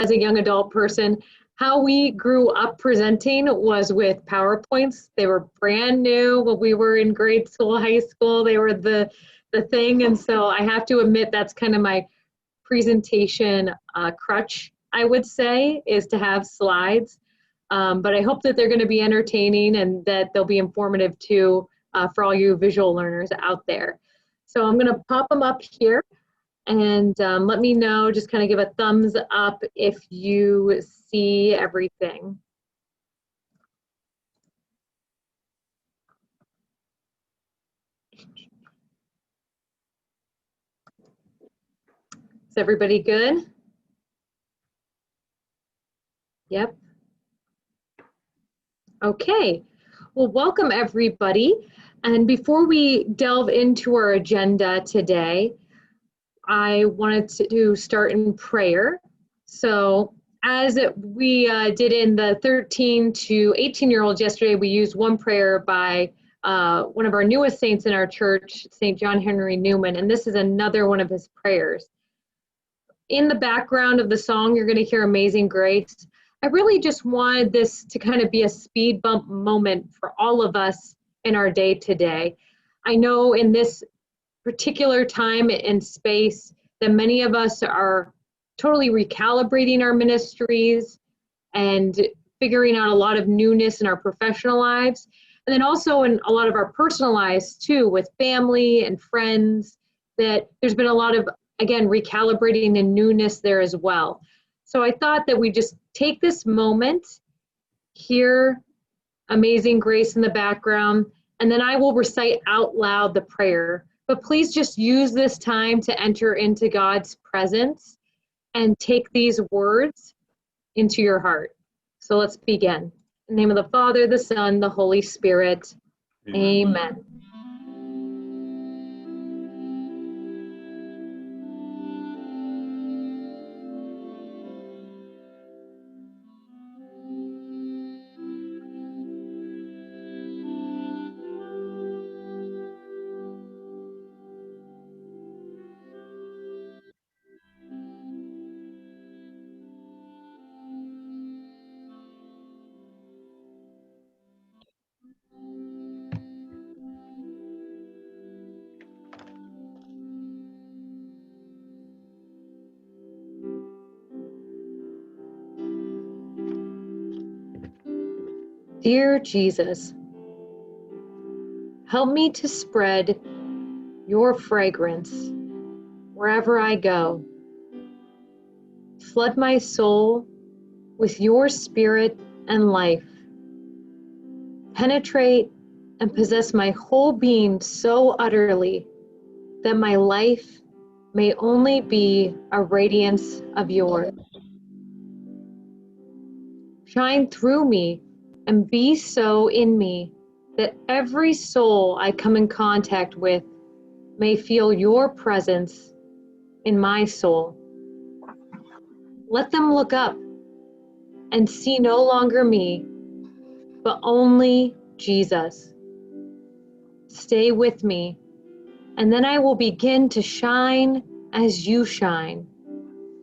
as a young adult person, how we grew up presenting was with PowerPoints. They were brand new when we were in grade school, high school. They were the thing. And so I have to admit that's kind of my presentation crutch, I would say, is to have slides. But I hope that they're going to be entertaining and that they'll be informative too for all you visual learners out there. So I'm going to pop them up here. And let me know, just kind of give a thumbs up if you see everything. Is everybody good? Yep. Okay. Well, welcome everybody. And before we delve into our agenda today, I wanted to start in prayer. So as we did in the 13 to 18-year-olds yesterday, we used one prayer by one of our newest saints in our church, St. John Henry Newman, and this is another one of his prayers. In the background of the song, you're going to hear Amazing Grace. I really just wanted this to kind of be a speed bump moment for all of us in our day today. I know in this particular time and space that many of us are totally recalibrating our ministries and figuring out a lot of newness in our professional lives, and then also in a lot of our personal lives too, with family and friends, that there's been a lot of, again, recalibrating and newness there as well. So I thought that we just take this moment, hear Amazing Grace in the background, and then I will recite out loud the prayer. But please just use this time to enter into God's presence and take these words into your heart. So let's begin. In the name of the Father, the Son, the Holy Spirit. Amen. Dear Jesus, help me to spread your fragrance wherever I go. Flood my soul with your spirit and life. Penetrate and possess my whole being so utterly that my life may only be a radiance of yours. Shine through me and be so in me that every soul I come in contact with may feel your presence in my soul. Let them look up and see no longer me, but only Jesus. Stay with me, and then I will begin to shine as you shine.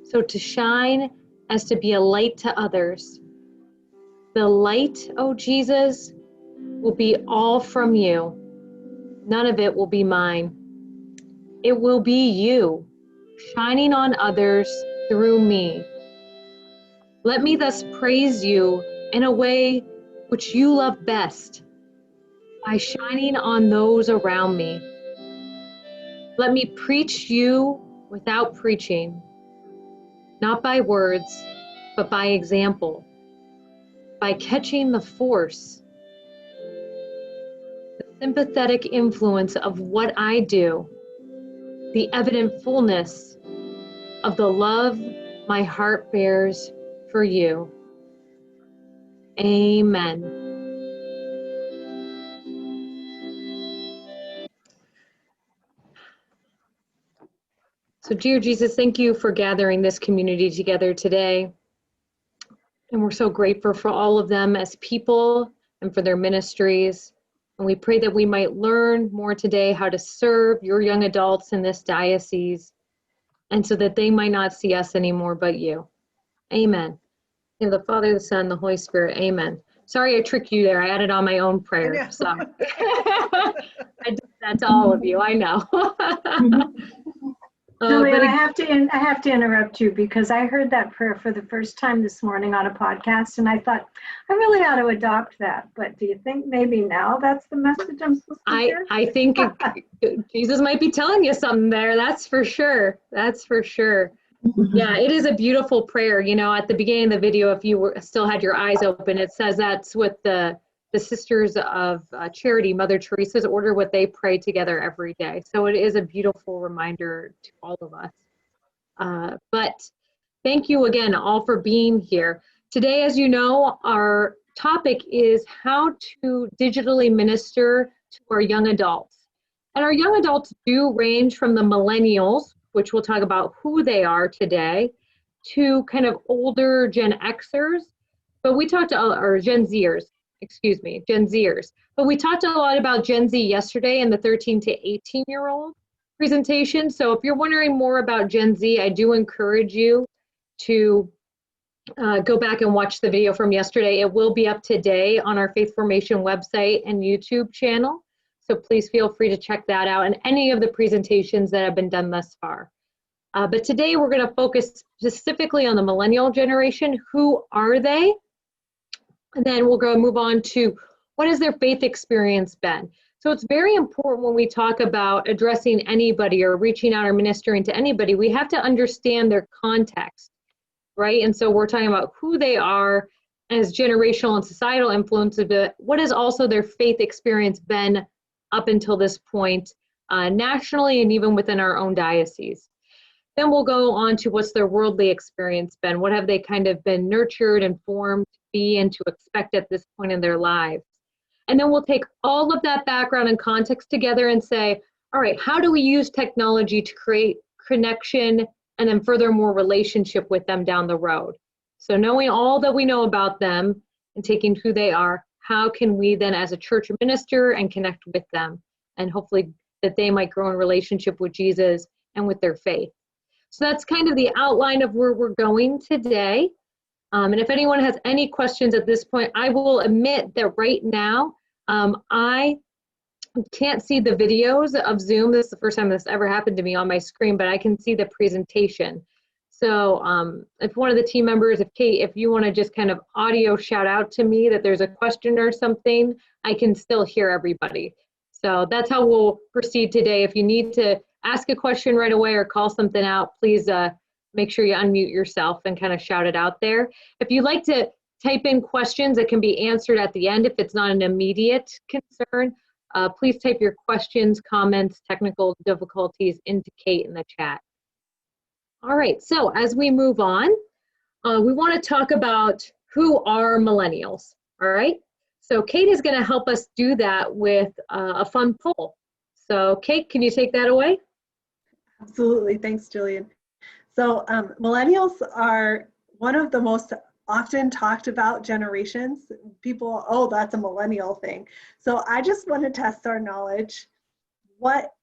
So to shine as to be a light to others. The light, oh Jesus, will be all from you. None of it will be mine. It will be you, shining on others through me. Let me thus praise you in a way which you love best, by shining on those around me. Let me preach you without preaching, not by words, but by example, by catching the force, the sympathetic influence of what I do, the evident fullness of the love my heart bears for you. Amen. So, dear Jesus, thank you for gathering this community together today. And we're so grateful for all of them as people and for their ministries. And we pray that we might learn more today how to serve your young adults in this diocese, and so that they might not see us anymore but you. Amen. In the Father, the Son, the Holy Spirit. Amen. Sorry I tricked you there. I added on my own prayer. So I did that to all of you. I know. Julian, I have to interrupt you because I heard that prayer for the first time this morning on a podcast, and I thought I really ought to adopt that. But do you think maybe now that's the message I'm supposed to hear? I think Jesus might be telling you something there. That's for sure. That's for sure. Yeah, it is a beautiful prayer. You know, at the beginning of the video, if you still had your eyes open, it says that's what the Sisters of Charity, Mother Teresa's order, what they pray together every day. So it is a beautiful reminder to all of us. But thank you again all for being here. Today, as you know, our topic is how to digitally minister to our young adults. And our young adults do range from the millennials, which we'll talk about who they are today, to kind of older Gen Xers. But we talked to, or Gen Zers, excuse me, Gen Zers. But we talked a lot about Gen Z yesterday in the 13 to 18-year-old presentation. So if you're wondering more about Gen Z, I do encourage you to go back and watch the video from yesterday. It will be up today on our Faith Formation website and YouTube channel. So please feel free to check that out and any of the presentations that have been done thus far. But today we're going to focus specifically on the millennial generation. Who are they? And then we'll go move on to what has their faith experience been? So it's very important when we talk about addressing anybody or reaching out or ministering to anybody, we have to understand their context, right? And so we're talking about who they are as generational and societal influences, but what has also their faith experience been up until this point, nationally and even within our own diocese. Then we'll go on to what's their worldly experience been. What have they kind of been nurtured and formed to be and to expect at this point in their lives? And then we'll take all of that background and context together and say, all right, how do we use technology to create connection and then furthermore relationship with them down the road? So knowing all that we know about them and taking who they are, how can we then as a church minister and connect with them, and hopefully that they might grow in relationship with Jesus and with their faith. So that's kind of the outline of where we're going today. And if anyone has any questions at this point, I will admit that right now, I can't see the videos of Zoom. This is the first time this ever happened to me on my screen, but I can see the presentation. So if one of the team members, if Kate, if you want to just kind of audio shout out to me that there's a question or something, I can still hear everybody. So that's how we'll proceed today. If you need to ask a question right away or call something out, please make sure you unmute yourself and kind of shout it out there. If you'd like to type in questions that can be answered at the end, if it's not an immediate concern, please type your questions, comments, technical difficulties into Kate in the chat. All right, so as we move on, we want to talk about who are millennials, all right? So Kate is going to help us do that with a fun poll. So Kate, can you take that away? Absolutely, thanks Jillian. So millennials are one of the most often talked about generations. People, oh, that's a millennial thing. So I just want to test our knowledge. What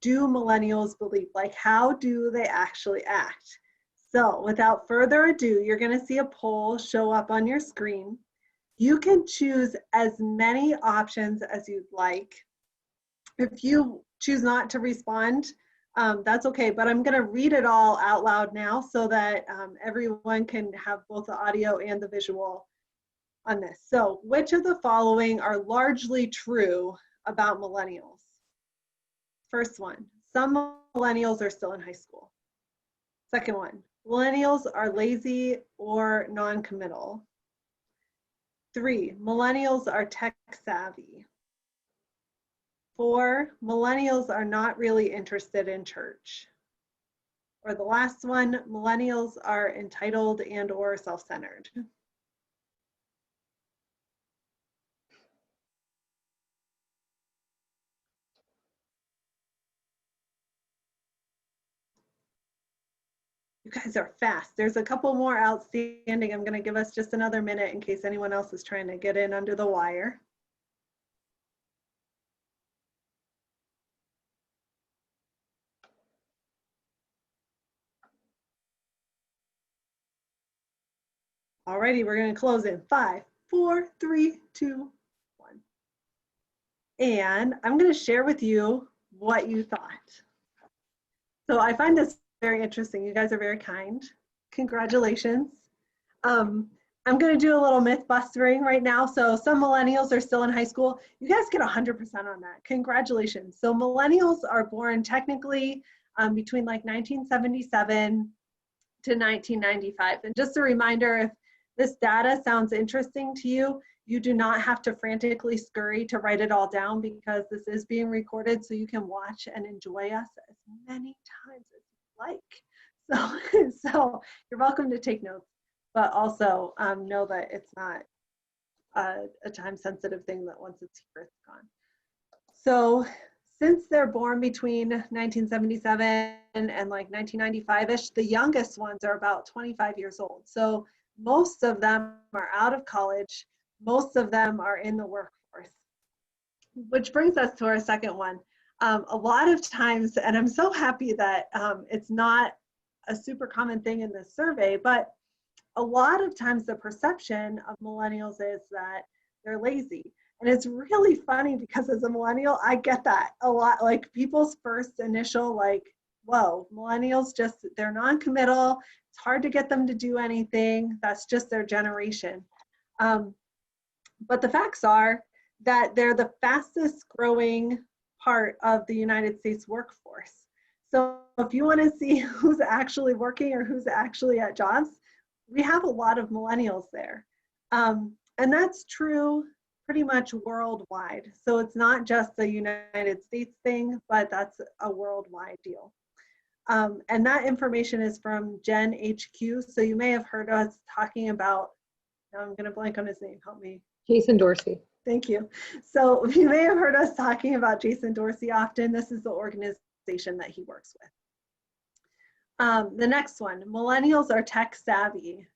do millennials believe? Like, how do they actually act? So without further ado, you're going to see a poll show up on your screen. You can choose as many options as you'd like. If you choose not to respond, that's okay, but I'm going to read it all out loud now so that everyone can have both the audio and the visual on this. So, which of the following are largely true about millennials? First one, some millennials are still in high school. Second one, millennials are lazy or non-committal. 3, millennials are tech savvy. 4, millennials are not really interested in church. Or the last one, millennials are entitled and or self-centered. You guys are fast. There's a couple more outstanding. I'm going to give us just another minute in case anyone else is trying to get in under the wire. Alrighty, we're going to close in 5, 4, 3, 2, 1. And I'm going to share with you what you thought. So I find this very interesting. You guys are very kind. Congratulations. I'm going to do a little myth busting right now. So some millennials are still in high school. You guys get 100% on that. Congratulations. So millennials are born technically between like 1977 to 1995. And just a reminder, if this data sounds interesting to you, you do not have to frantically scurry to write it all down because this is being recorded so you can watch and enjoy us as many times as you like. So you're welcome to take notes, but also know that it's not a time-sensitive thing that once it's here, it's gone. So since they're born between 1977 and like 1995-ish, the youngest ones are about 25 years old. So most of them are out of college. Most of them are in the workforce, which brings us to our second one. A lot of times, and I'm so happy that it's not a super common thing in this survey, but a lot of times the perception of millennials is that they're lazy. And it's really funny because as a millennial, I get that a lot. Like people's first initial like, whoa, millennials just, they're non-committal. It's hard to get them to do anything. That's just their generation. But the facts are that they're the fastest growing part of the United States workforce. So if you want to see who's actually working or who's actually at jobs, we have a lot of millennials there. And that's true pretty much worldwide. So it's not just a United States thing, but that's a worldwide deal. And that information is from Gen HQ. So you may have heard us talking about, now I'm going to blank on his name, help me. Jason Dorsey. Thank you. So you may have heard us talking about Jason Dorsey often. This is the organization that he works with. The next one, millennials are tech savvy.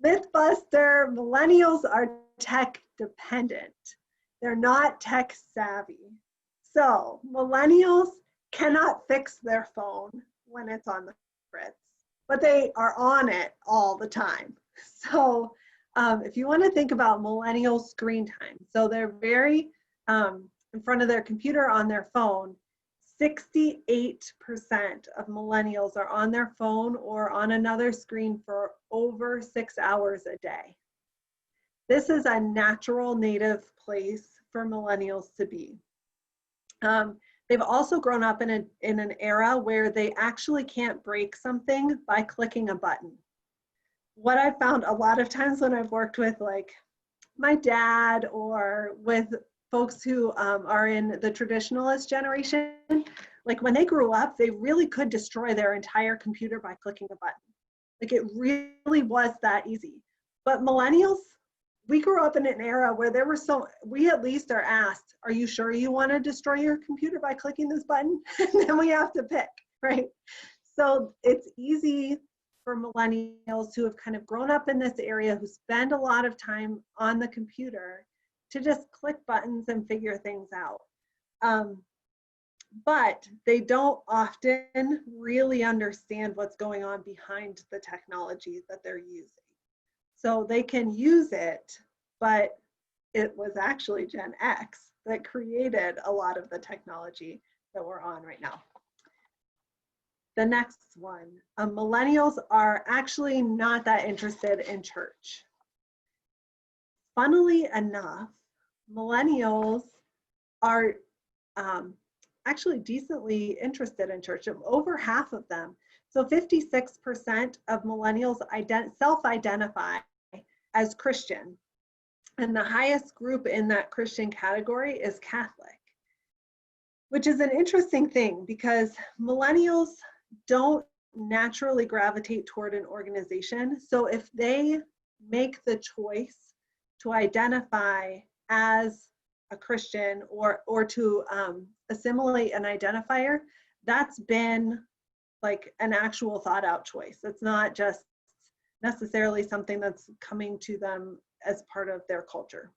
Mythbuster, millennials are tech dependent. They're not tech savvy. So millennials cannot fix their phone when it's on the fritz, but they are on it all the time. So if you want to think about millennial screen time, so they're very in front of their computer on their phone, 68% of millennials are on their phone or on another screen for over 6 hours a day. This is a natural native place for millennials to be. They've also grown up in an era where they actually can't break something by clicking a button. What I've found a lot of times when I've worked with like my dad or with folks who are in the traditionalist generation, like when they grew up, they really could destroy their entire computer by clicking a button. Like it really was that easy. But millennials, we grew up in an era where there were we at least are asked, are you sure you want to destroy your computer by clicking this button? And then we have to pick, right? So it's easy for millennials who have kind of grown up in this area, who spend a lot of time on the computer, to just click buttons and figure things out. But they don't often really understand what's going on behind the technology that they're using. So they can use it, but it was actually Gen X that created a lot of the technology that we're on right now. The next one, millennials are actually not that interested in church. Funnily enough, millennials are actually decently interested in church, over half of them. So 56% of millennials self-identify as Christian. And the highest group in that Christian category is Catholic, which is an interesting thing because millennials don't naturally gravitate toward an organization. So if they make the choice to identify as a Christian or to assimilate an identifier, that's been like an actual thought out choice. It's not just necessarily something that's coming to them as part of their culture.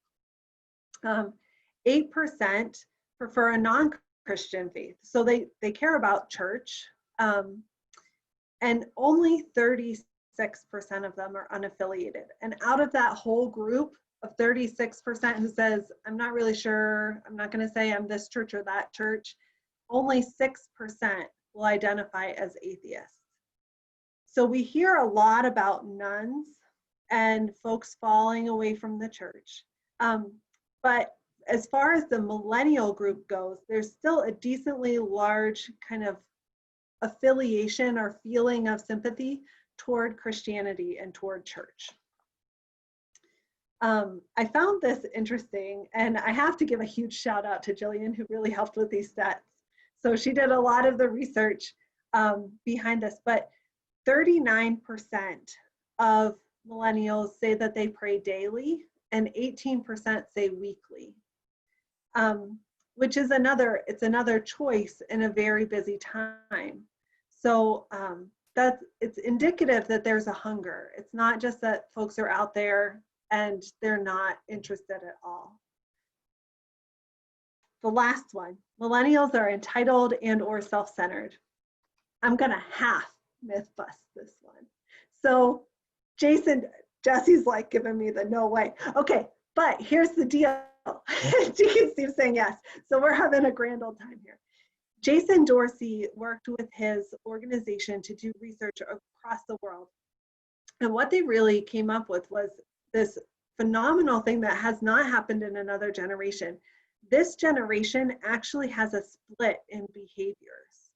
8% prefer a non-Christian faith. So they care about church, and only 36% of them are unaffiliated. And out of that whole group of 36% who says, I'm not really sure, I'm not going to say I'm this church or that church, only 6% will identify as atheists. So we hear a lot about nuns and folks falling away from the church. But as far as the millennial group goes, there's still a decently large kind of affiliation or feeling of sympathy toward Christianity and toward church. I found this interesting, and I have to give a huge shout out to Jillian, who really helped with these stats. So she did a lot of the research behind this, but 39% of millennials say that they pray daily, and 18% say weekly, which is it's another choice in a very busy time. So it's indicative that there's a hunger. It's not just that folks are out there and they're not interested at all. The last one, millennials are entitled and or self-centered. I'm gonna half myth bust this one. So Jesse's like giving me the no way. Okay, but here's the deal. Deacon Steve's saying yes. So we're having a grand old time here. Jason Dorsey worked with his organization to do research across the world. And what they really came up with was this phenomenal thing that has not happened in another generation. This generation actually has a split in behaviors.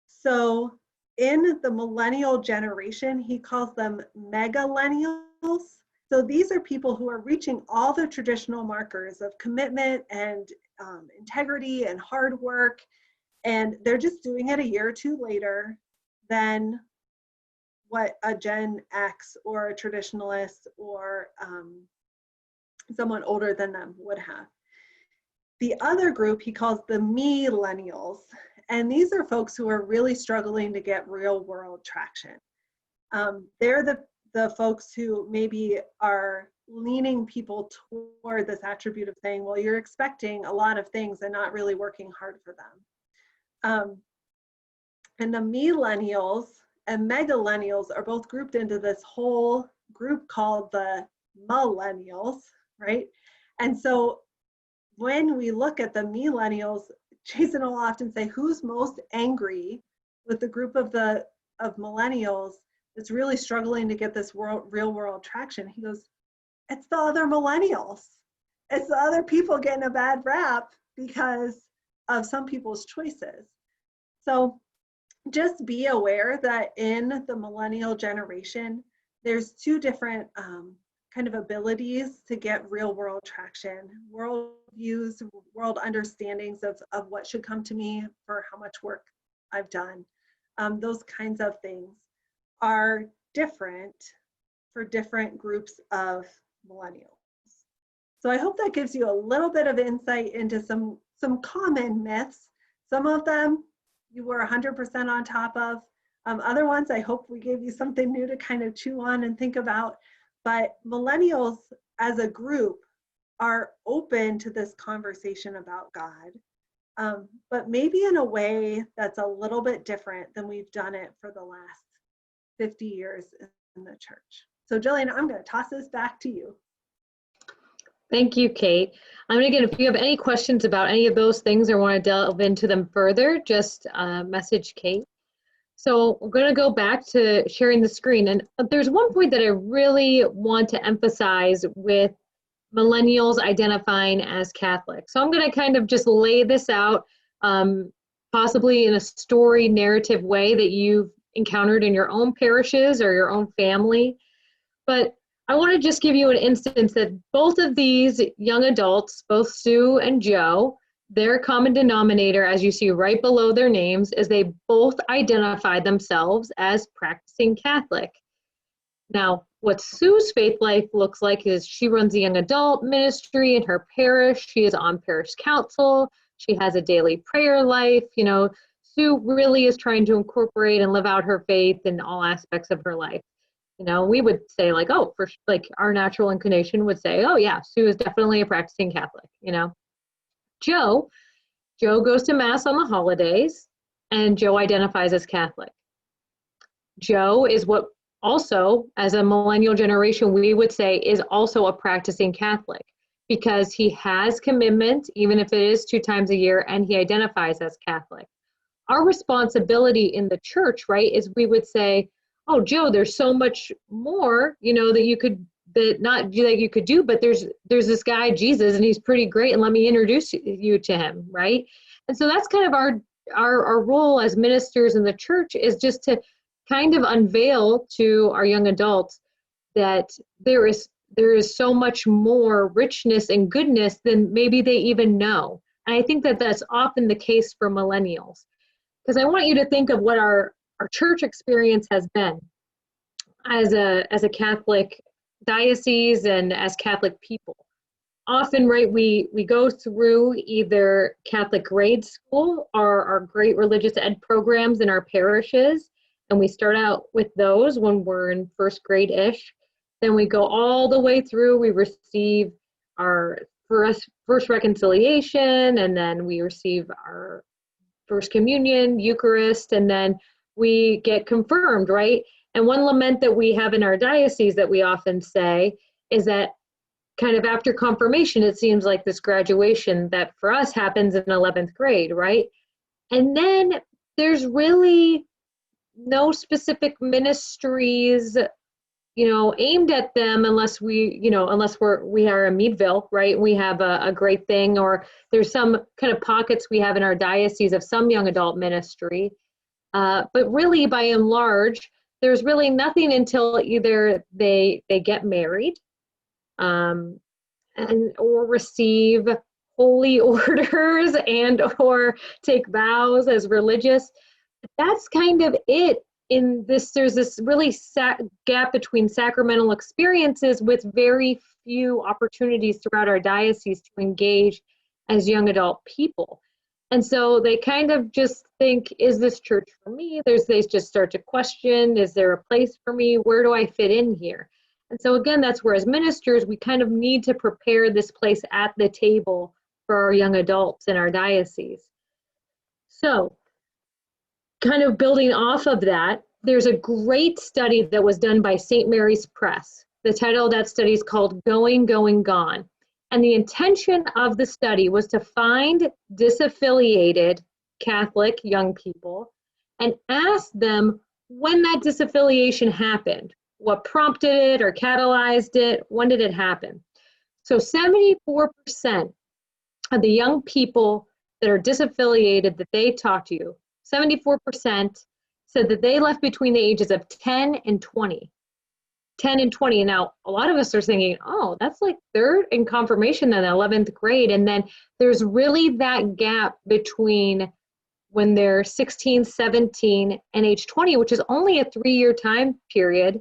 So in the millennial generation, he calls them megalennials. So these are people who are reaching all the traditional markers of commitment and integrity and hard work. And they're just doing it a year or two later than what a Gen X or a traditionalist or someone older than them would have. The other group he calls the millennials, and these are folks who are really struggling to get real world traction. They're the folks who maybe are leaning people toward this attribute of saying, well, you're expecting a lot of things and not really working hard for them. And the millennials and megalennials are both grouped into this whole group called the millennials, right? And so when we look at the millennials, Jason will often say, who's most angry with the group of millennials that's really struggling to get this real world traction? He goes, it's the other millennials. It's the other people getting a bad rap because of some people's choices. So just be aware that in the millennial generation, there's two different kind of abilities to get real world traction, world views, world understandings of what should come to me for how much work I've done. Those kinds of things are different for different groups of millennials. So I hope that gives you a little bit of insight into some common myths. Some of them you were 100% on top of. Other ones, I hope we gave you something new to kind of chew on and think about. But millennials as a group are open to this conversation about God, but maybe in a way that's a little bit different than we've done it for the last 50 years in the church. So Jillian, I'm going to toss this back to you. Thank you, Kate. Again, if you have any questions about any of those things or want to delve into them further, just message Kate. So we're going to go back to sharing the screen. And there's one point that I really want to emphasize with millennials identifying as Catholic. So I'm going to kind of just lay this out, possibly in a story narrative way that you've encountered in your own parishes or your own family. But I want to just give you an instance that both of these young adults, both Sue and Joe, their common denominator, as you see right below their names, is they both identify themselves as practicing Catholic. Now, what Sue's faith life looks like is she runs a young adult ministry in her parish. She is on parish council. She has a daily prayer life. You know, Sue really is trying to incorporate and live out her faith in all aspects of her life. You know, we would say like, oh, for like our natural inclination would say, oh yeah, Sue is definitely a practicing Catholic, you know. Joe goes to Mass on the holidays, and Joe identifies as Catholic. Joe is what also, as a millennial generation, we would say is also a practicing Catholic because he has commitment, even if it is 2 times a year, and he identifies as Catholic. Our responsibility in the church, right, is we would say, oh, Joe, there's so much more, that you could, that you could do, but there's this guy, Jesus, and he's pretty great, and let me introduce you to him, right? And so that's kind of our role as ministers in the church, is just to kind of unveil to our young adults that there is so much more richness and goodness than maybe they even know. And I think that that's often the case for millennials, because I want you to think of what our church experience has been as a Catholic diocese and as Catholic people. Often, right, we go through either Catholic grade school or our great religious ed programs in our parishes, and we start out with those when we're in first grade-ish. Then we go all the way through, we receive our first reconciliation, and then we receive our First Communion, Eucharist, and then we get confirmed, right? And one lament that we have in our diocese that we often say is that kind of after confirmation, it seems like this graduation that for us happens in 11th grade, right? And then there's really no specific ministries, aimed at them unless we are in Meadville, right? We have a great thing, or there's some kind of pockets we have in our diocese of some young adult ministry. But really, by and large, there's really nothing until either they get married, or receive holy orders and or take vows as religious. That's kind of it. There's this really gap between sacramental experiences with very few opportunities throughout our diocese to engage as young adult people. And so they kind of just think, is this church for me? They just start to question, is there a place for me? Where do I fit in here? And so again, that's where as ministers, we kind of need to prepare this place at the table for our young adults in our diocese. So kind of building off of that, there's a great study that was done by St. Mary's Press. The title of that study is called Going, Going, Gone. And the intention of the study was to find disaffiliated Catholic young people and ask them when that disaffiliation happened, what prompted it or catalyzed it, when did it happen? So 74% of the young people that are disaffiliated that they talked to, 74% said that they left between the ages of 10 and 20. 10 and 20. Now, a lot of us are thinking, oh, that's like they're in confirmation in 11th grade. And then there's really that gap between when they're 16, 17, and age 20, which is only a 3-year time period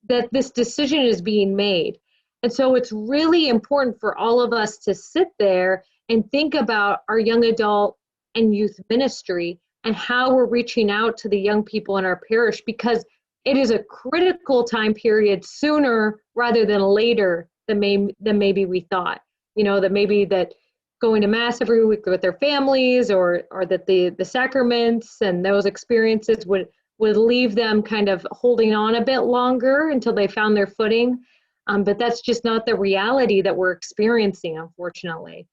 that this decision is being made. And so it's really important for all of us to sit there and think about our young adult and youth ministry and how we're reaching out to the young people in our parish, because it is a critical time period sooner rather than later than maybe we thought. That maybe that going to Mass every week with their families or that the sacraments and those experiences would leave them kind of holding on a bit longer until they found their footing. But that's just not the reality that we're experiencing, unfortunately.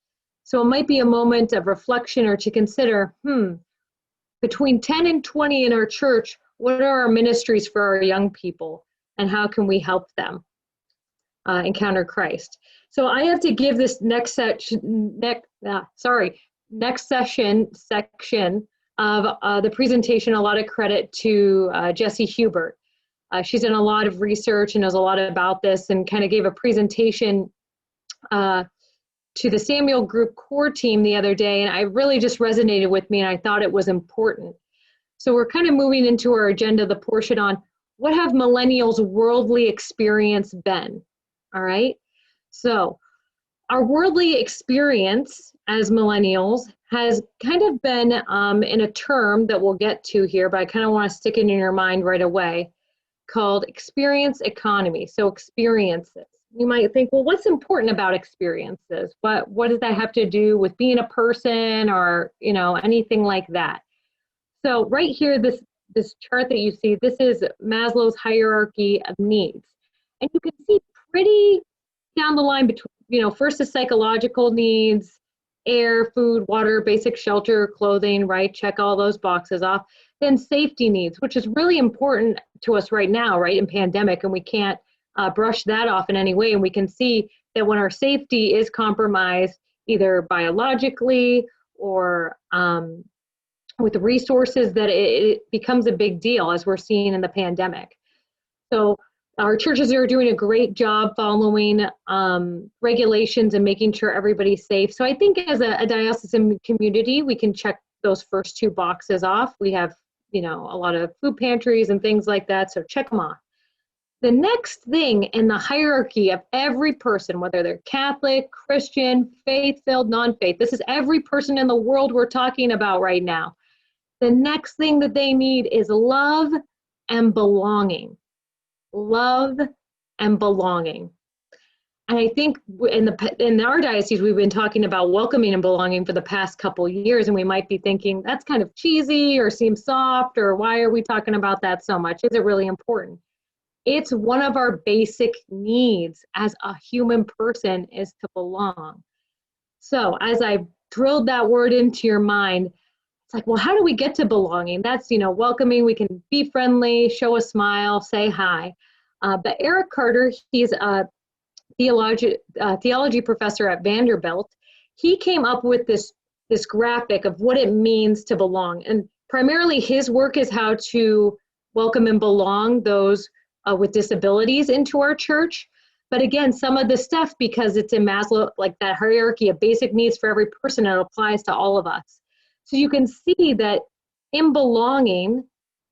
So it might be a moment of reflection or to consider, between 10 and 20 in our church, what are our ministries for our young people and how can we help them encounter Christ? So I have to give this next section section of the presentation a lot of credit to Jessie Hubert. She's done a lot of research and knows a lot about this and kind of gave a presentation to the Samuel Group core team the other day, and it really just resonated with me and I thought it was important. So we're kind of moving into our agenda, the portion on what have millennials' worldly experience been, all right? So our worldly experience as millennials has kind of been in a term that we'll get to here, but I kind of want to stick it in your mind right away, called experience economy. So experiences. You might think, well, what's important about experiences? What does that have to do with being a person or, anything like that? So right here, this chart that you see, this is Maslow's hierarchy of needs. And you can see pretty down the line between, first is psychological needs, air, food, water, basic shelter, clothing, right? Check all those boxes off. Then safety needs, which is really important to us right now, right, in pandemic, and we can't brush that off in any way. And we can see that when our safety is compromised, either biologically or with resources, that it becomes a big deal, as we're seeing in the pandemic. So our churches are doing a great job following regulations and making sure everybody's safe. So I think as a diocesan community, we can check those first two boxes off. We have, a lot of food pantries and things like that, so check them off. The next thing in the hierarchy of every person, whether they're Catholic, Christian, faith-filled, non-faith, this is every person in the world we're talking about right now. The next thing that they need is love and belonging. Love and belonging. And I think in our diocese, we've been talking about welcoming and belonging for the past couple of years, and we might be thinking that's kind of cheesy or seems soft, or why are we talking about that so much? Is it really important? It's one of our basic needs as a human person, is to belong. So as I drilled that word into your mind, it's like, well, how do we get to belonging? That's, welcoming. We can be friendly, show a smile, say hi. But Eric Carter, he's a theology professor at Vanderbilt. He came up with this graphic of what it means to belong. And primarily his work is how to welcome and belong those with disabilities into our church. But again, some of the stuff, because it's in Maslow, like that hierarchy of basic needs for every person, it applies to all of us. So you can see that in belonging,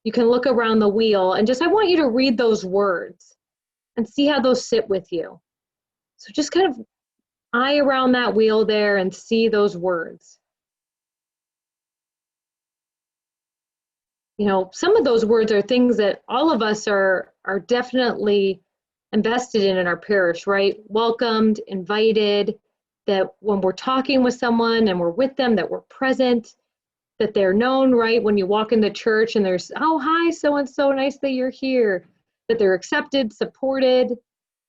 you can look around the wheel and I want you to read those words and see how those sit with you. So just kind of eye around that wheel there and see those words. Some of those words are things that all of us are definitely invested in our parish, right? Welcomed, invited, that when we're talking with someone and we're with them, that we're present, that they're known, right? When you walk into church and there's, oh, hi, so-and-so, nice that you're here, that they're accepted, supported,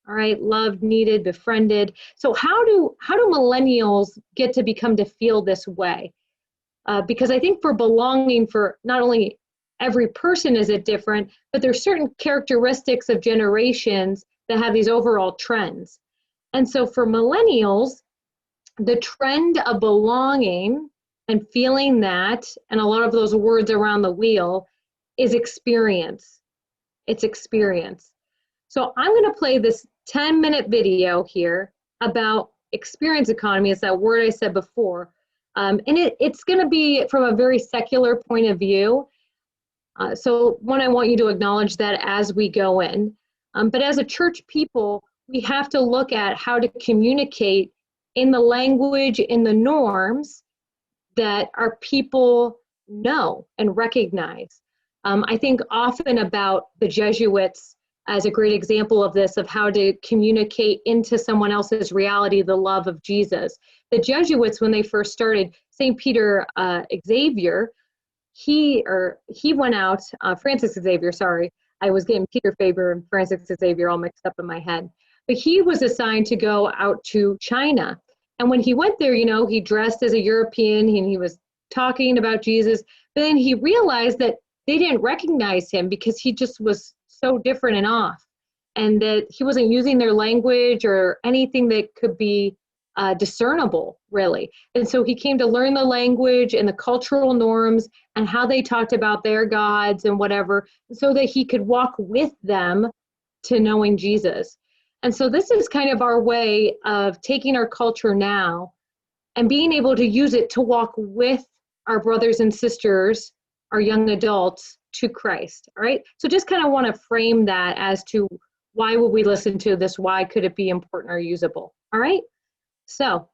all right, loved, needed, befriended. So how do millennials get to feel this way? Because I think for belonging, for not only every person is it different, but there's certain characteristics of generations that have these overall trends. And so for millennials, the trend of belonging and feeling that, and a lot of those words around the wheel, is experience. It's experience. So I'm going to play this 10-minute video here about experience economy. It's that word I said before. And it's going to be from a very secular point of view. So one, I want you to acknowledge that as we go in. But as a church people, we have to look at how to communicate in the language, in the norms that our people know and recognize. I think often about the Jesuits as a great example of this, of how to communicate into someone else's reality the love of Jesus. The Jesuits, when they first started, St. Peter Xavier, he went out, Francis Xavier, sorry, I was getting Peter Faber and Francis Xavier all mixed up in my head. But he was assigned to go out to China. And when he went there, he dressed as a European and he was talking about Jesus. But then he realized that they didn't recognize him because he just was so different and off. And that he wasn't using their language or anything that could be discernible, really. And so he came to learn the language and the cultural norms and how they talked about their gods and whatever, so that he could walk with them to knowing Jesus. And so this is kind of our way of taking our culture now and being able to use it to walk with our brothers and sisters, our young adults, to Christ, all right? So just kind of want to frame that as to why would we listen to this? Why could it be important or usable, all right? So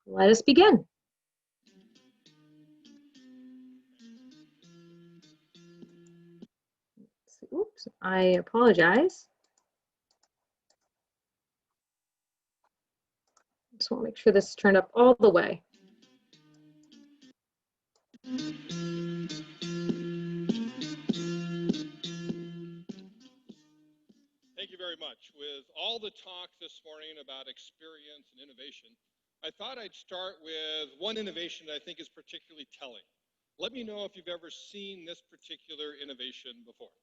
let us begin. Oops, I apologize. Just want to make sure this is turned up all the way. all the talk this morning about experience and innovation, I thought I'd start with one innovation that I think is particularly telling. Let me know if you've ever seen this particular innovation before.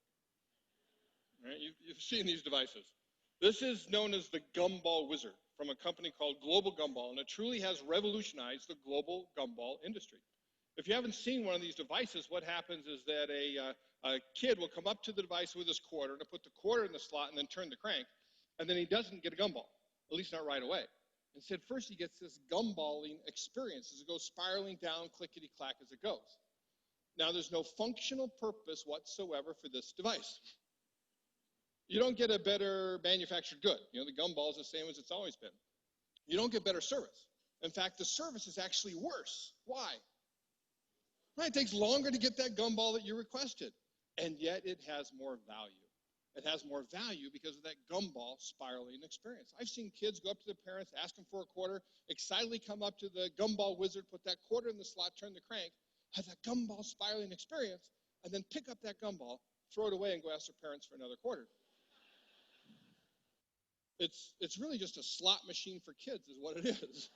All right, you've seen these devices. This is known as the Gumball Wizard from a company called Global Gumball, and it truly has revolutionized the global gumball industry. If you haven't seen one of these devices, what happens is that a kid will come up to the device with his quarter to put the quarter in the slot and then turn the crank, and then he doesn't get a gumball, at least not right away. Instead, first he gets this gumballing experience as it goes spiraling down, clickety-clack as it goes. Now, there's no functional purpose whatsoever for this device. You don't get a better manufactured good. You know, the gumball is the same as it's always been. You don't get better service. In fact, the service is actually worse. Why? Well, it takes longer to get that gumball that you requested, and yet it has more value. It has more value because of that gumball spiraling experience. I've seen kids go up to their parents, ask them for a quarter, excitedly come up to the Gumball Wizard, put that quarter in the slot, turn the crank, have that gumball spiraling experience, and then pick up that gumball, throw it away, and go ask their parents for another quarter. It's really just a slot machine for kids is what it is.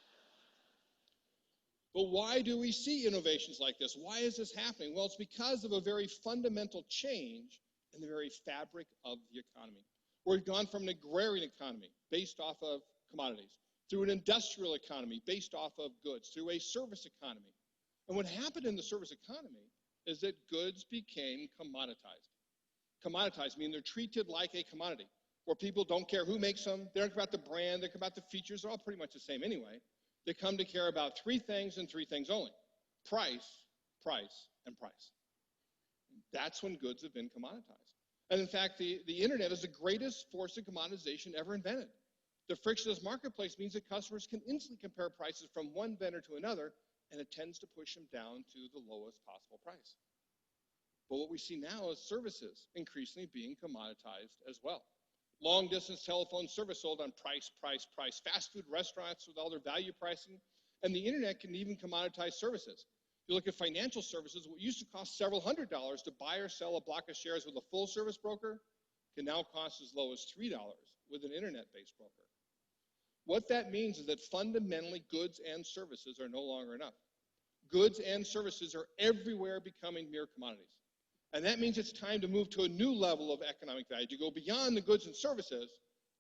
But why do we see innovations like this? Why is this happening? Well, it's because of a very fundamental change in the very fabric of the economy. We've gone from an agrarian economy based off of commodities, through an industrial economy based off of goods, through a service economy. And what happened in the service economy is that goods became commoditized. Commoditized meaning they're treated like a commodity, where people don't care who makes them, they don't care about the brand, they care about the features, they're all pretty much the same anyway. They come to care about three things and three things only: price, price, and price. That's when goods have been commoditized. And in fact, the internet is the greatest force of commoditization ever invented. The frictionless marketplace means that customers can instantly compare prices from one vendor to another, and it tends to push them down to the lowest possible price. But what we see now is services increasingly being commoditized as well. Long-distance telephone service sold on price, price, price. Fast food restaurants with all their value pricing. And the internet can even commoditize services. If you look at financial services, what used to cost several $100s to buy or sell a block of shares with a full-service broker can now cost as low as $3 with an internet-based broker. What that means is that fundamentally goods and services are no longer enough. Goods and services are everywhere becoming mere commodities. And that means it's time to move to a new level of economic value, to go beyond the goods and services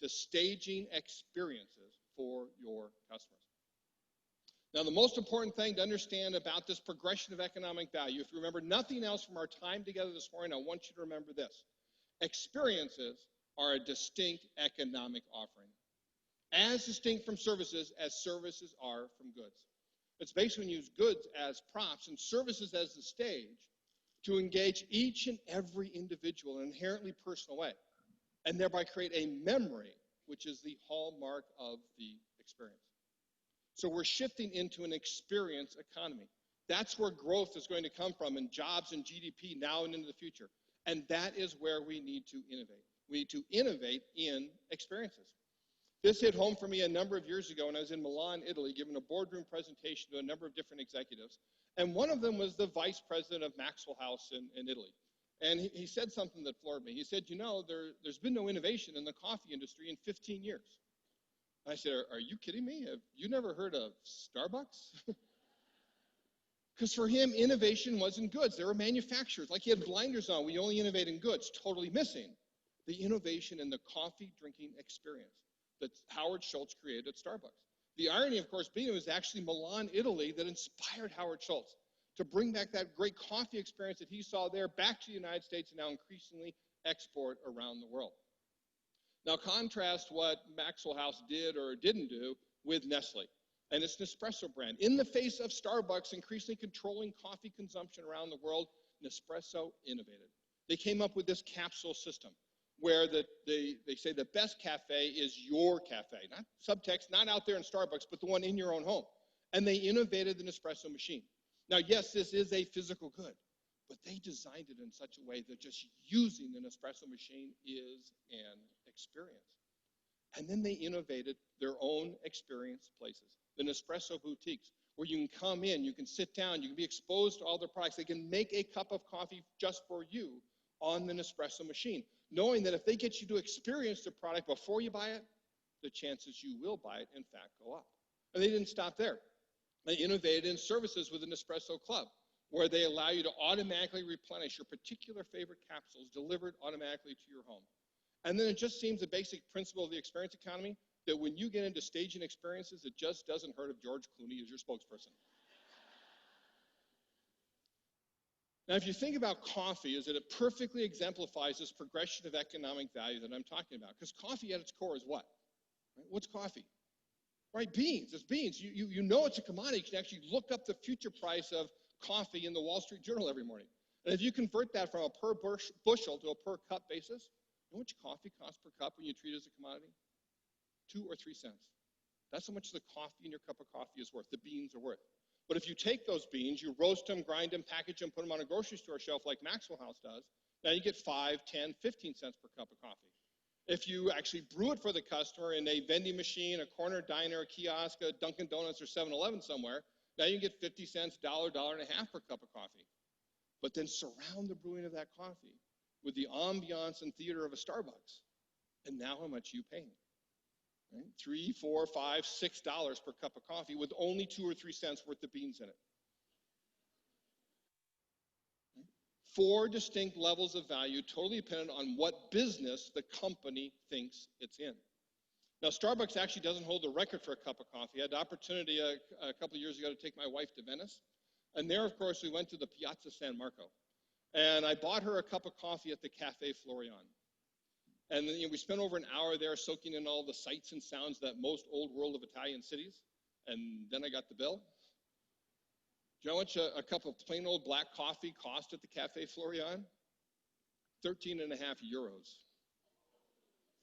to staging experiences for your customers. Now, the most important thing to understand about this progression of economic value, if you remember nothing else from our time together this morning, I want you to remember this. Experiences are a distinct economic offering, as distinct from services as services are from goods. It's basically when you use goods as props and services as the stage to engage each and every individual in an inherently personal way, and thereby create a memory, which is the hallmark of the experience. So we're shifting into an experience economy. That's where growth is going to come from in jobs and GDP now and into the future. And that is where we need to innovate. We need to innovate in experiences. This hit home for me a number of years ago when I was in Milan, Italy, giving a boardroom presentation to a number of different executives. And one of them was the vice president of Maslow House in Italy. And he said something that floored me. He said, you know, there's been no innovation in the coffee industry in 15 years. And I said, are you kidding me? Have you never heard of Starbucks? Because for him, innovation wasn't goods. They were manufacturers. Like he had blinders on. We only innovate in goods, totally missing the innovation in the coffee drinking experience that Howard Schultz created at Starbucks. The irony, of course, being it was actually Milan, Italy that inspired Howard Schultz to bring back that great coffee experience that he saw there back to the United States and now increasingly export around the world. Now contrast what Maxwell House did or didn't do with Nestle and its Nespresso brand. In the face of Starbucks increasingly controlling coffee consumption around the world, Nespresso innovated. They came up with this capsule system where they say the best cafe is your cafe, not subtext, not out there in Starbucks, but the one in your own home. And they innovated the Nespresso machine. Now, yes, this is a physical good, but they designed it in such a way that just using the Nespresso machine is an experience. And then they innovated their own experience places, the Nespresso boutiques, where you can come in, you can sit down, you can be exposed to all their products. They can make a cup of coffee just for you on the Nespresso machine, knowing that if they get you to experience the product before you buy it, the chances you will buy it, in fact, go up. And they didn't stop there. They innovated in services with an espresso club, where they allow you to automatically replenish your particular favorite capsules delivered automatically to your home. And then it just seems the basic principle of the experience economy that when you get into staging experiences, it just doesn't hurt if George Clooney is your spokesperson. Now, if you think about coffee, is that it perfectly exemplifies this progression of economic value that I'm talking about. Because coffee at its core is what? Right? What's coffee? Right, beans. It's beans. You know it's a commodity. You can actually look up the future price of coffee in the Wall Street Journal every morning. And if you convert that from a per bushel to a per cup basis, you know how much coffee costs per cup when you treat it as a commodity? 2 or 3 cents. That's how much the coffee in your cup of coffee is worth, the beans are worth. But if you take those beans, you roast them, grind them, package them, put them on a grocery store shelf like Maxwell House does, now you get 5, 10, 15 cents per cup of coffee. If you actually brew it for the customer in a vending machine, a corner diner, a kiosk, a Dunkin' Donuts, or 7-Eleven somewhere, now you can get 50 cents, $1, $1.50 per cup of coffee. But then surround the brewing of that coffee with the ambiance and theater of a Starbucks. And now how much are you paying? Right? $3, $4, $5, $6 per cup of coffee with only 2 or 3 cents worth of beans in it. 4 distinct levels of value, totally dependent on what business the company thinks it's in. Now, Starbucks actually doesn't hold the record for a cup of coffee. I had the opportunity a couple of years ago to take my wife to Venice. And there, of course, we went to the Piazza San Marco. And I bought her a cup of coffee at the Cafe Florian. And then we spent over an hour there soaking in all the sights and sounds that most old world of Italian cities. And then I got the bill. Do you know how much a cup of plain old black coffee cost at the Cafe Florian? 13.5 euros.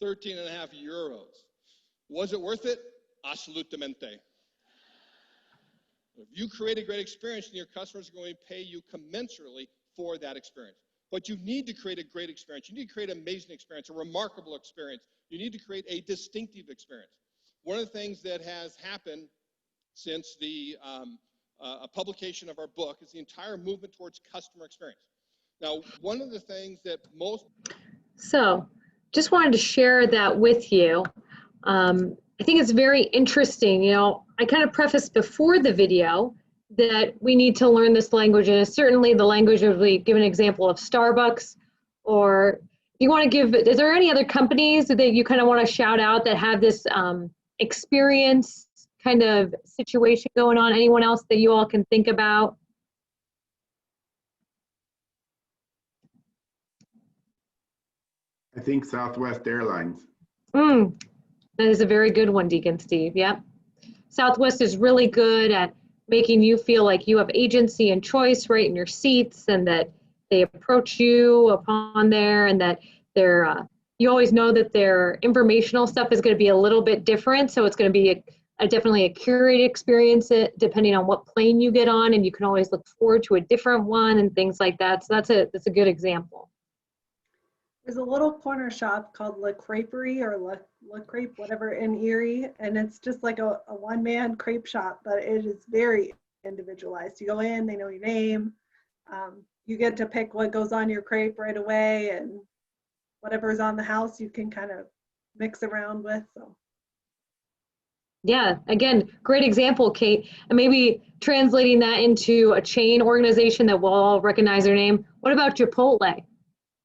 13.5 euros. Was it worth it? Assolutamente. If you create a great experience, then your customers are going to pay you commensurately for that experience. But you need to create a great experience. You need to create an amazing experience, a remarkable experience. You need to create a distinctive experience. One of the things that has happened since the publication of our book is the entire movement towards customer experience. Now, one of the things that most... So, just wanted to share that with you. I think it's very interesting. You know, I kind of prefaced before the video that we need to learn this language, and certainly the language of, we give an example of Starbucks, or you want to give, is there any other companies that you kind of want to shout out that have this experience kind of situation going on? Anyone else that you all can think about? I think Southwest Airlines. That is a very good one, Deacon Steve. Yep. Southwest is really good at making you feel like you have agency and choice right in your seats, and that they approach you upon there, and that they're, you always know that their informational stuff is going to be a little bit different. So it's going to be definitely a curated experience depending on what plane you get on, and you can always look forward to a different one and things like that. So that's a good example. There's a little corner shop called La Creperie or La Crepe, whatever, in Erie, and it's just like a one-man crepe shop, but it is very individualized. You go in, they know your name. You get to pick what goes on your crepe right away, and whatever's on the house you can kind of mix around with. So. Yeah, again, great example, Kate. And maybe translating that into a chain organization that we'll all recognize their name. What about Chipotle?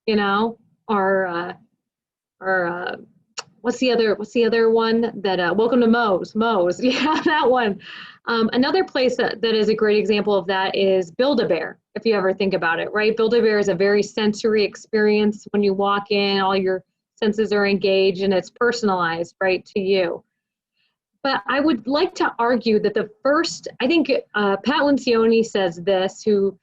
You know, or what's the other one that Welcome to Moe's? Yeah, that one. Another place that is a great example of that is Build-A-Bear, if you ever think about it, right? Build-A-Bear is a very sensory experience. When you walk in, all your senses are engaged and it's personalized, right, to you. But I would like to argue that the first, I think Pat Lencioni says this, who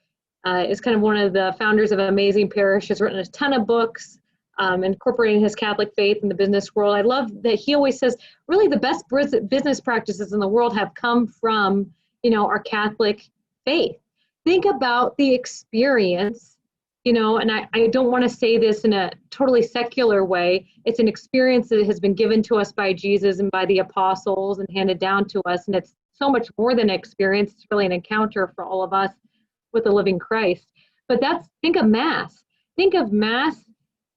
is kind of one of the founders of Amazing Parish, has written a ton of books incorporating his Catholic faith in the business world. I love that he always says, really the best business practices in the world have come from, you know, our Catholic faith. Think about the experience, you know, and I don't want to say this in a totally secular way. It's an experience that has been given to us by Jesus and by the apostles and handed down to us. And it's so much more than an experience. It's really an encounter for all of us with the living Christ. But think of Mass. Think of Mass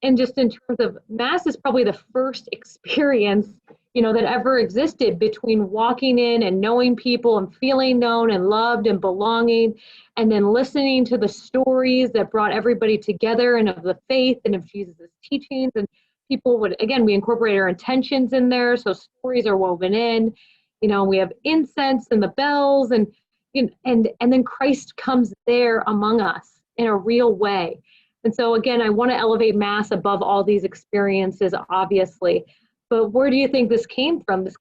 and just in terms of Mass is probably the first experience, that ever existed between walking in and knowing people and feeling known and loved and belonging, and then listening to the stories that brought everybody together and of the faith and of Jesus' teachings. And people would, again, we incorporate our intentions in there, so stories are woven in. We have incense and the bells, and then Christ comes there among us in a real way. And so again, I want to elevate Mass above all these experiences, obviously. But where do you think this came from? This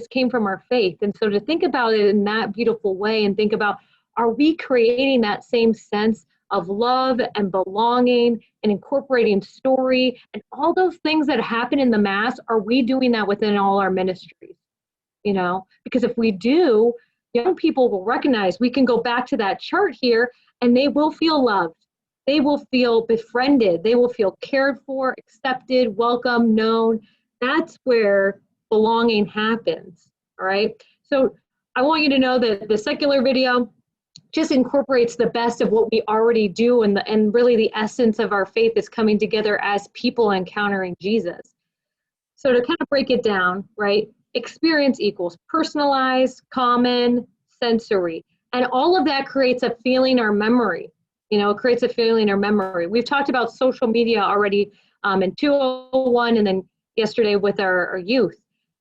came from our faith. And so to think about it in that beautiful way and think about, are we creating that same sense of love and belonging and incorporating story and all those things that happen in the Mass? Are we doing that within all our ministries? Because if we do, young people will recognize, we can go back to that chart here, and they will feel loved. They will feel befriended. They will feel cared for, accepted, welcome, known. That's where belonging happens, all right? So I want you to know that the secular video just incorporates the best of what we already do, and really the essence of our faith is coming together as people encountering Jesus. So to kind of break it down, right? Experience equals personalized, common, sensory. And all of that creates a feeling or memory. It creates a feeling or memory. We've talked about social media already in 201 and then yesterday with our youth.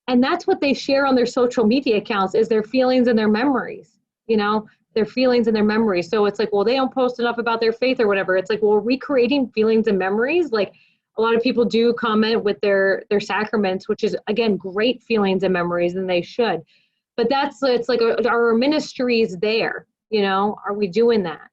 And that's what they share on their social media accounts is their feelings and their memories, their feelings and their memories. So it's like, well, they don't post enough about their faith or whatever. It's like, well, recreating feelings and memories. Like a lot of people do comment with their sacraments, which is, again, great feelings and memories, and they should. But it's like, our ministry is there, are we doing that?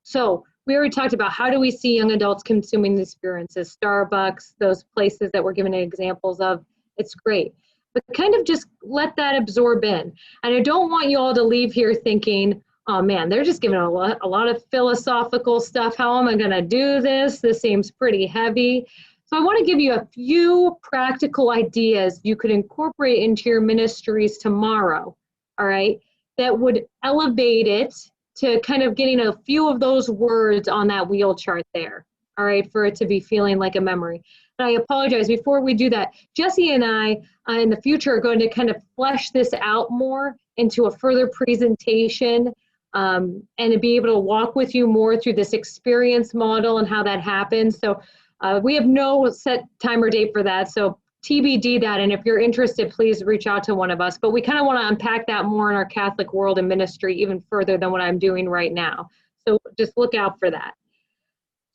So we already talked about how do we see young adults consuming these experiences, Starbucks, those places that we're giving examples of. It's great. But kind of just let that absorb in. And I don't want you all to leave here thinking, oh man, they're just giving a lot of philosophical stuff. How am I going to do this? This seems pretty heavy. So I want to give you a few practical ideas you could incorporate into your ministries tomorrow, all right, that would elevate it to kind of getting a few of those words on that wheel chart there, all right, for it to be feeling like a memory. And I apologize, before we do that, Jesse and I in the future are going to kind of flesh this out more into a further presentation and to be able to walk with you more through this experience model and how that happens. So we have no set time or date for that, so TBD that, and if you're interested, please reach out to one of us. But we kind of want to unpack that more in our Catholic world and ministry even further than what I'm doing right now. So just look out for that.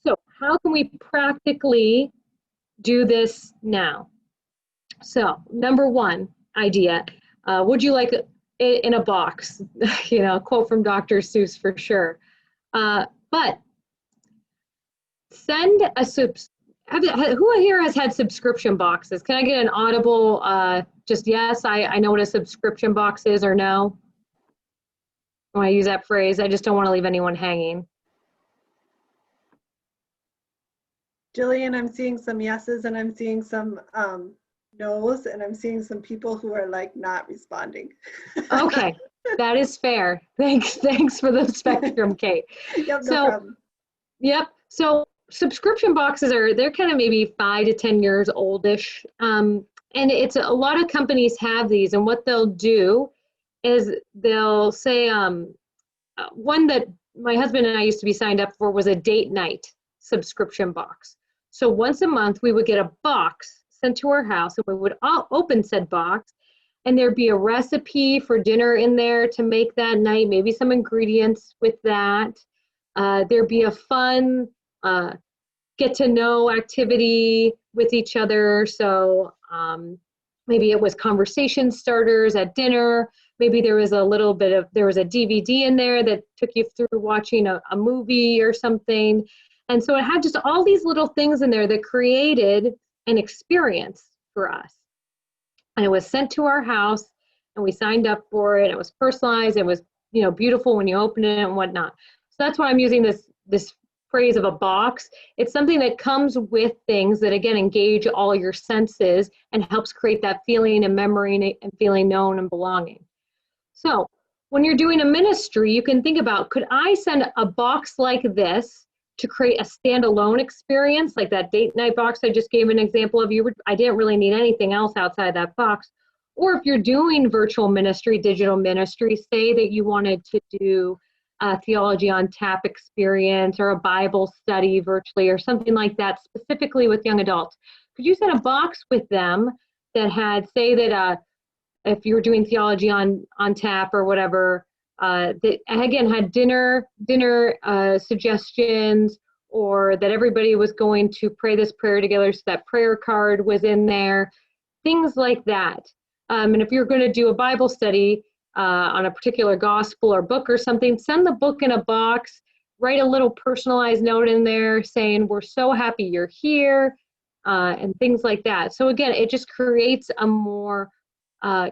So how can we practically do this now? So number one idea, would you like it in a box? Quote from Dr. Seuss for sure. But send a who here has had subscription boxes? Can I get an audible, just yes, I know what a subscription box is, or no? When I use that phrase, I just don't want to leave anyone hanging. Jillian, I'm seeing some yeses and I'm seeing some no's, and I'm seeing some people who are like not responding. Okay, that is fair. Thanks for the spectrum, Kate. Yep, no problem. Yep, so subscription boxes they're kind of maybe 5 to 10 years oldish. And it's a lot of companies have these, and what they'll do is they'll say, one that my husband and I used to be signed up for was a date night subscription box. So once a month we would get a box sent to our house, and we would all open said box, and there'd be a recipe for dinner in there to make that night, maybe some ingredients with that. There'd be a fun get to know activity with each other. So maybe it was conversation starters at dinner. Maybe there was a DVD in there that took you through watching a movie or something. And so it had just all these little things in there that created an experience for us. And it was sent to our house, and we signed up for it. It was personalized. It was, beautiful when you open it and whatnot. So that's why I'm using this phrase of a box. It's something that comes with things that, again, engage all your senses and helps create that feeling and memory and feeling known and belonging. So when you're doing a ministry, you can think about, could I send a box like this to create a standalone experience, like that date night box I just gave an example of. I didn't really need anything else outside that box. Or if you're doing virtual ministry, digital ministry, say that you wanted to do a theology on tap experience or a Bible study virtually or something like that, specifically with young adults. Could you set a box with them that had, say that if you were doing theology on tap or whatever, that again had dinner suggestions, or that everybody was going to pray this prayer together, so that prayer card was in there, things like that. And if you're going to do a Bible study on a particular gospel or book or something, send the book in a box, write a little personalized note in there saying, we're so happy you're here, and things like that. So again, it just creates a more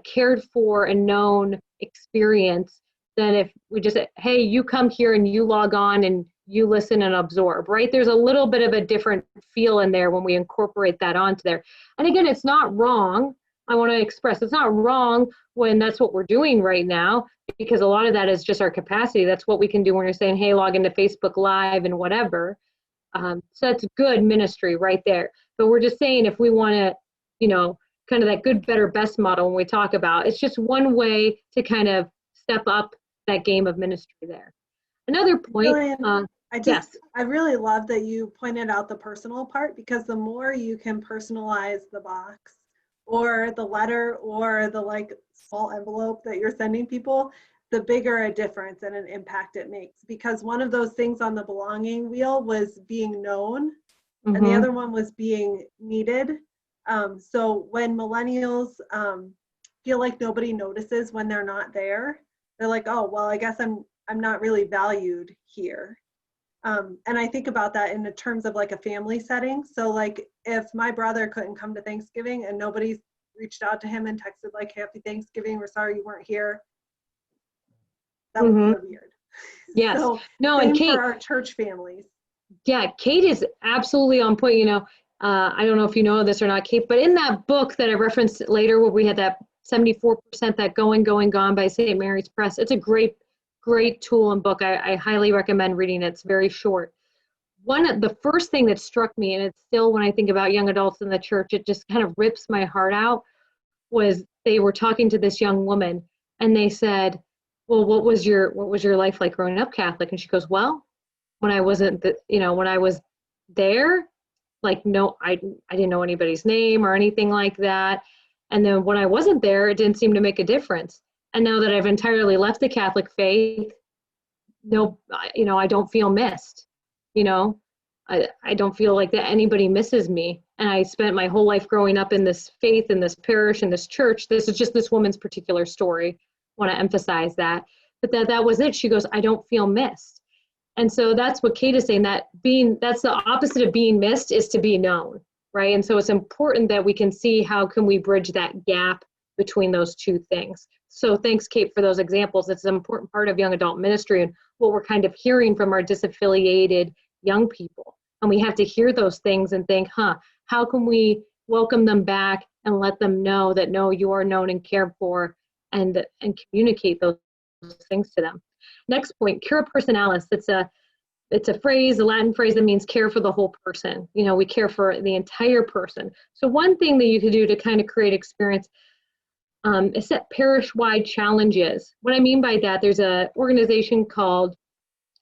cared for and known experience than if we just say, hey, you come here and you log on and you listen and absorb, right? There's a little bit of a different feel in there when we incorporate that onto there. And again, it's not wrong. I want to express it's not wrong when that's what we're doing right now, because a lot of that is just our capacity. That's what we can do when you're saying, hey, log into Facebook Live and whatever. So that's good ministry right there. But we're just saying, if we want to, kind of that good, better, best model when we talk about, it's just one way to kind of step up that game of ministry there. Another point. Jillian, Yes. I really love that you pointed out the personal part, because the more you can personalize the box or the letter or the small envelope that you're sending people, the bigger a difference and an impact it makes. Because one of those things on the belonging wheel was being known, and the other one was being needed. So when millennials feel like nobody notices when they're not there, they're like, oh, well, I guess I'm not really valued here. And I think about that in the terms of a family setting. So if my brother couldn't come to Thanksgiving and nobody's reached out to him and texted happy Thanksgiving, we're sorry you weren't here, that would be weird. Yes. So no, same and Kate, for our church families. Yeah, Kate is absolutely on point. I don't know if you know this or not, Kate, but in that book that I referenced later, where we had that 74%, that Going, Gone by St. Mary's Press, it's a great tool and book. I highly recommend reading it. It's very short. The first thing that struck me, and it's still when I think about young adults in the church, it just kind of rips my heart out, was they were talking to this young woman and they said, well, what was your life like growing up Catholic? And she goes, well, when I wasn't, when I was there, no, I didn't know anybody's name or anything like that. And then when I wasn't there, it didn't seem to make a difference. And now that I've entirely left the Catholic faith, I don't feel missed. I don't feel like that anybody misses me. And I spent my whole life growing up in this faith, in this parish, in this church. This is just this woman's particular story. I want to emphasize that. But that was it. She goes, I don't feel missed. And so that's what Kate is saying, that's the opposite of being missed, is to be known, right? And so it's important that we can see how can we bridge that gap between those two things. So thanks, Kate, for those examples. It's an important part of young adult ministry and what we're kind of hearing from our disaffiliated young people. And we have to hear those things and think, how can we welcome them back and let them know that, no, you are known and cared for, and communicate those things to them. Next point, cura personalis. It's a phrase, a Latin phrase that means care for the whole person. We care for the entire person. So one thing that you could do to kind of create experience is set parish-wide challenges. What I mean by that, there's an organization called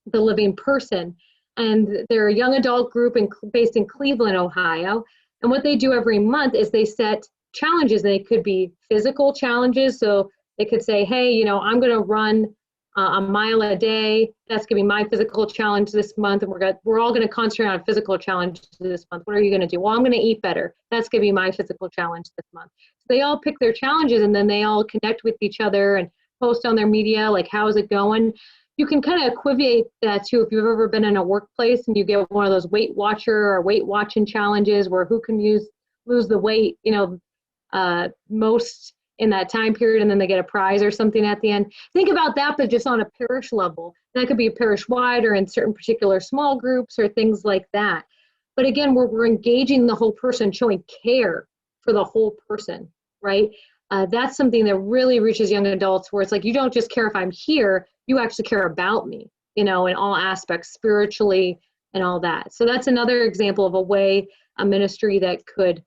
The Living Person, and they're a young adult group based in Cleveland, Ohio. And what they do every month is they set challenges. They could be physical challenges. So they could say, hey, I'm going to run a mile a day. That's going to be my physical challenge this month. And we're all going to concentrate on physical challenge this month. What are you going to do? Well, I'm going to eat better. That's going to be my physical challenge this month. So they all pick their challenges, and then they all connect with each other and post on their media, how is it going? You can kind of equivocate that too. If you've ever been in a workplace and you get one of those Weight Watcher or Weight Watching challenges where who can lose the weight, most in that time period, and then they get a prize or something at the end. Think about that, but just on a parish level. That could be parish-wide or in certain particular small groups or things like that. But again, we're engaging the whole person, showing care for the whole person, right? That's something that really reaches young adults, where it's you don't just care if I'm here, you actually care about me, in all aspects, spiritually, and all that. So that's another example of a ministry that could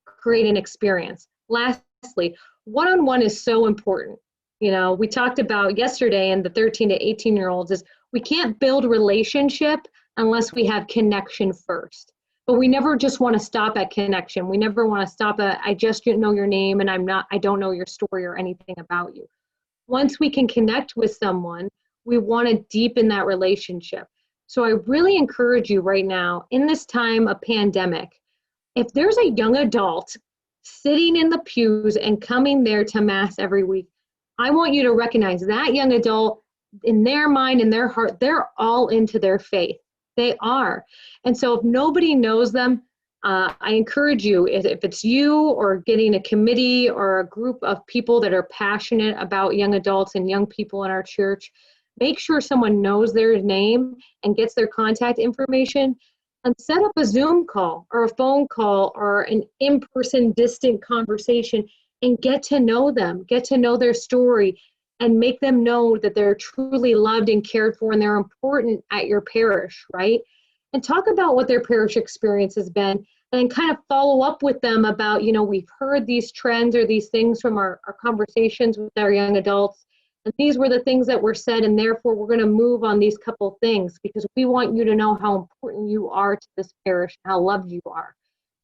create an experience. Lastly, one-on-one is so important. You know, we talked about yesterday in the 13 to 18-year-olds is we can't build relationship unless we have connection first. But we never just want to stop at connection. We never want to stop at, I just know your name and I don't know your story or anything about you. Once we can connect with someone, we want to deepen that relationship. So I really encourage you right now, in this time of pandemic, if there's a young adult sitting in the pews and coming there to Mass every week, I want you to recognize that young adult, in their mind, in their heart, they're all into their faith. They are. And so if nobody knows them, I encourage you, if it's you or getting a committee or a group of people that are passionate about young adults and young people in our church, make sure someone knows their name and gets their contact information and set up a Zoom call or a phone call or an in-person distant conversation and get to know them, get to know their story, and make them know that they're truly loved and cared for and they're important at your parish, right? And talk about what their parish experience has been and kind of follow up with them about, you know, we've heard these trends or these things from our conversations with our young adults. And these were the things that were said, and therefore we're going to move on these couple things because we want you to know how important you are to this parish, how loved you are,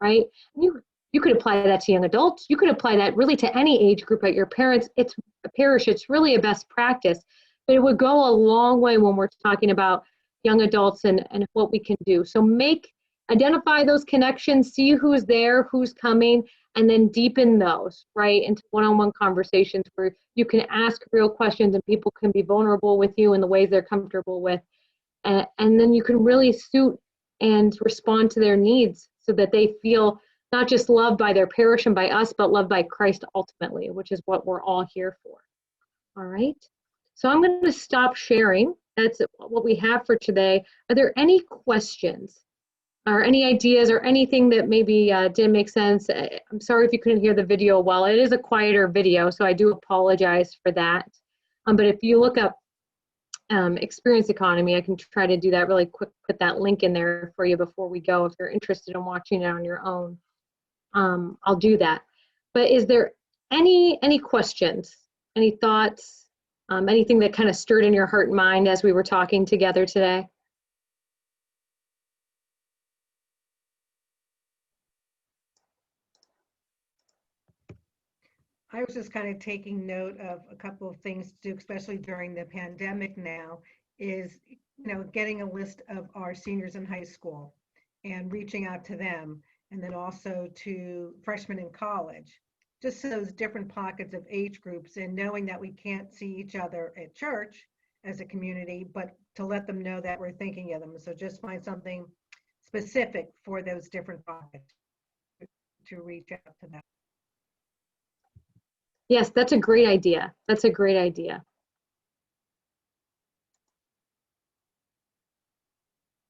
right? You could apply that to young adults. You could apply that really to any age group at your parents. It's a parish. It's really a best practice, but it would go a long way when we're talking about young adults and what we can do. So identify those connections, see who's there, who's coming, and then deepen those, right, into one-on-one conversations where you can ask real questions and people can be vulnerable with you in the ways they're comfortable with. And then you can really suit and respond to their needs so that they feel not just loved by their parish and by us, but loved by Christ ultimately, which is what we're all here for. All right. So I'm going to stop sharing. That's what we have for today. Are there any questions or any ideas or anything that maybe didn't make sense? I'm sorry if you couldn't hear the video well. It is a quieter video, so I do apologize for that. But if you look up experience economy, I can try to do that really quick, put that link in there for you before we go if you're interested in watching it on your own. I'll do that. But is there any questions, any thoughts, anything that kind of stirred in your heart and mind as we were talking together today? I was just kind of taking note of a couple of things to do, especially during the pandemic now, is, you know, getting a list of our seniors in high school and reaching out to them, and then also to freshmen in college, just those different pockets of age groups, and knowing that we can't see each other at church as a community, but to let them know that we're thinking of them. So just find something specific for those different pockets to reach out to them. Yes, that's a great idea. That's a great idea.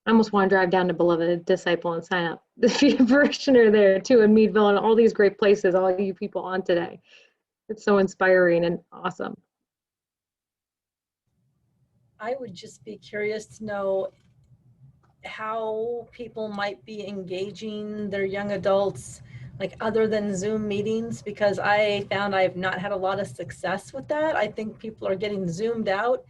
I almost want to drive down to Beloved Disciple and sign up to be a parishioner there too in Meadville and all these great places, all you people on today. It's so inspiring and awesome. I would just be curious to know how people might be engaging their young adults, like other than Zoom meetings, because I found I've not had a lot of success with that. I think people are getting zoomed out,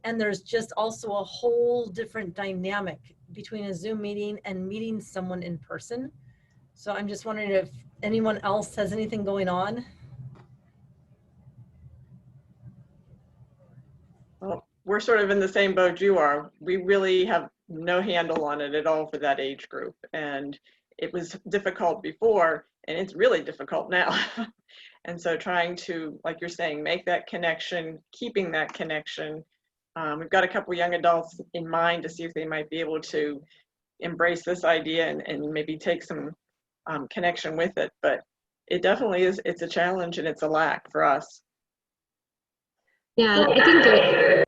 and there's just also a whole different dynamic between a Zoom meeting and meeting someone in person. So I'm just wondering if anyone else has anything going on. Well, we're sort of in the same boat you are. We really have no handle on it at all for that age group. And it was difficult before, and it's really difficult now. And so trying to, like you're saying, make that connection, keeping that connection. We've got a couple young adults in mind to see if they might be able to embrace this idea and maybe take some connection with it. But it definitely is, it's a challenge and it's a lack for us. Yeah, I think that,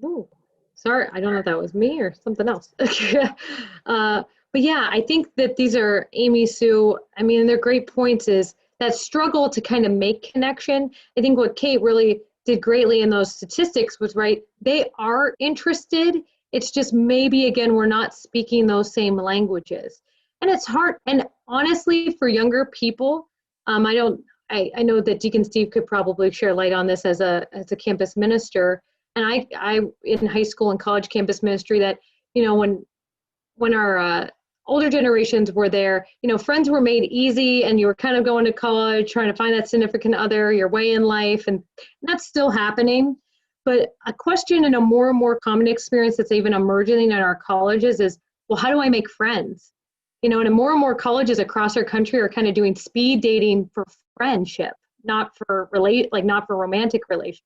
oh, sorry, I don't know if that was me or something else. But yeah, I think that these are, Amy, Sue, I mean, they're great points, is that struggle to kind of make connection. I think what Kate really did greatly in those statistics was, right, they are interested It's just maybe, again, we're not speaking those same languages. And it's hard. And honestly, for younger people, I know that Deacon Steve could probably share light on this as a campus minister. And I in high school and college campus ministry, that, when our older generations were there, friends were made easy, and you were kind of going to college, trying to find that significant other, your way in life, and that's still happening. But a question and a more and more common experience that's even emerging in our colleges is, well, how do I make friends? And more and more colleges across our country are kind of doing speed dating for friendship, not for romantic relationships,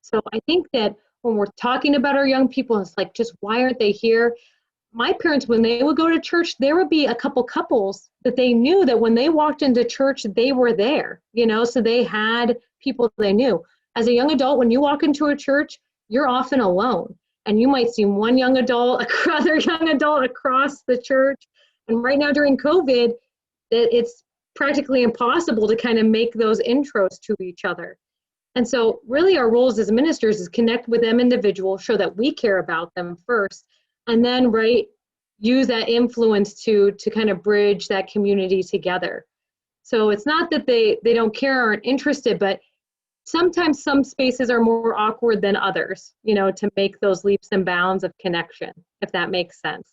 So I think that when we're talking about our young people, it's like, just why aren't they here? My parents, when they would go to church, there would be a couple couples that they knew that when they walked into church, they were there, so they had people they knew. As a young adult, when you walk into a church, you're often alone, and you might see one young adult, another young adult across the church. And right now during COVID, it's practically impossible to kind of make those intros to each other. And so really our roles as ministers is connect with them individuals, show that we care about them first, and then use that influence to kind of bridge that community together. So it's not that they don't care, aren't interested, but sometimes some spaces are more awkward than others, to make those leaps and bounds of connection, if that makes sense.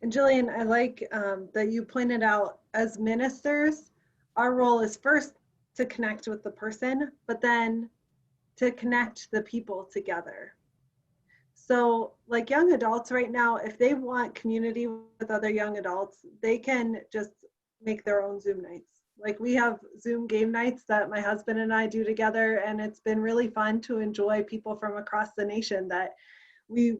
And Jillian, I like that you pointed out, as ministers, our role is first to connect with the person, but then to connect the people together. So like young adults right now, if they want community with other young adults, they can just make their own Zoom nights. Like we have Zoom game nights that my husband and I do together, and it's been really fun to enjoy people from across the nation that we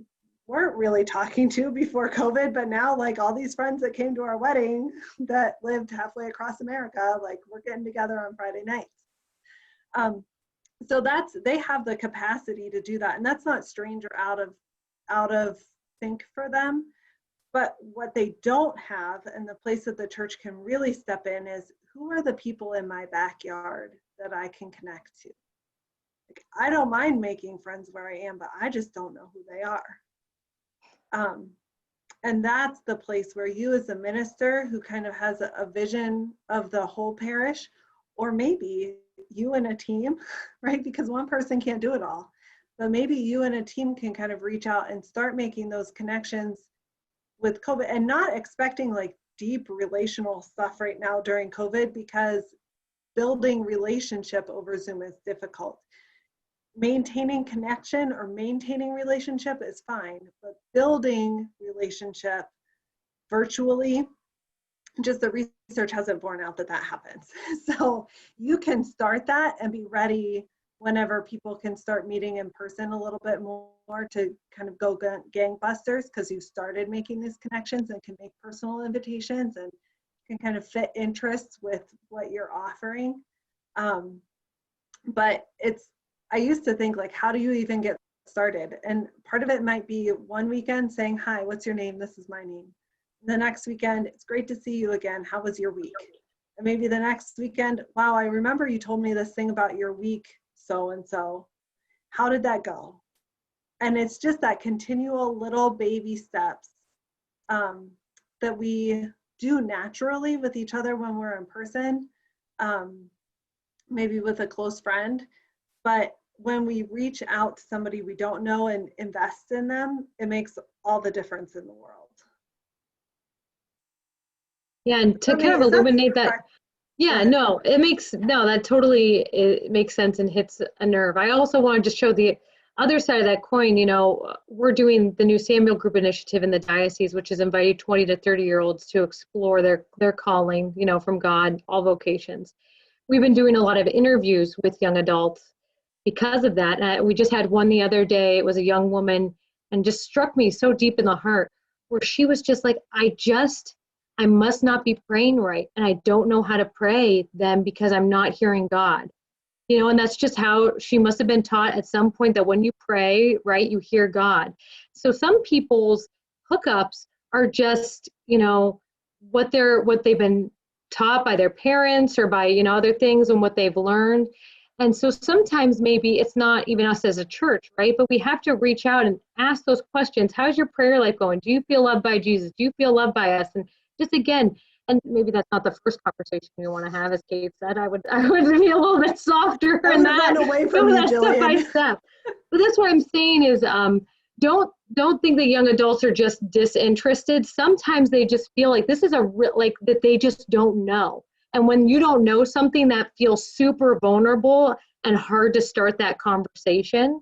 weren't really talking to before COVID, but now like all these friends that came to our wedding that lived halfway across America, like we're getting together on Friday nights. So they have the capacity to do that, and that's not strange or out of sync for them. But what they don't have, and the place that the church can really step in, is who are the people in my backyard that I can connect to? Like, I don't mind making friends where I am, but I just don't know who they are. And that's the place where you as a minister who kind of has a vision of the whole parish, or maybe you and a team, right? Because one person can't do it all, but maybe you and a team can kind of reach out and start making those connections with COVID, and not expecting like deep relational stuff right now during COVID, because building relationship over Zoom is difficult. Maintaining connection or maintaining relationship is fine, but building relationship virtually, just the research hasn't borne out that happens. So you can start that and be ready whenever people can start meeting in person a little bit more to kind of go gangbusters, because you started making these connections and can make personal invitations and can kind of fit interests with what you're offering. But I used to think like, how do you even get started? And part of it might be one weekend saying, hi, what's your name? This is my name. The next weekend, it's great to see you again. How was your week? And maybe the next weekend, wow, I remember you told me this thing about your week, so-and-so. How did that go? And it's just that continual little baby steps that we do naturally with each other when we're in person, maybe with a close friend. But when we reach out to somebody we don't know and invest in them, it makes all the difference in the world. Yeah, and to kind of illuminate that. Yeah, no, that totally, it makes sense and hits a nerve. I also want to just show the other side of that coin. We're doing the new Samuel Group initiative in the diocese, which is inviting 20 to 30-year-olds to explore their calling, from God, all vocations. We've been doing a lot of interviews with young adults because of that. We just had one the other day. It was a young woman, and just struck me so deep in the heart, where she was just like, I must not be praying right, and I don't know how to pray then because I'm not hearing God. And that's just how she must have been taught at some point, that when you pray, right, you hear God. So some people's hookups are just, what they've been taught by their parents or by, other things and what they've learned. And so sometimes maybe it's not even us as a church, right? But we have to reach out and ask those questions. How's your prayer life going? Do you feel loved by Jesus? Do you feel loved by us? And just again, and maybe that's not the first conversation you want to have, as Kate said. I would be a little bit softer in that. Run away from you, step by Jillian. step. But that's what I'm saying is, don't think that young adults are just disinterested. Sometimes they just feel like this is like that they just don't know. And when you don't know something, that feels super vulnerable and hard to start that conversation.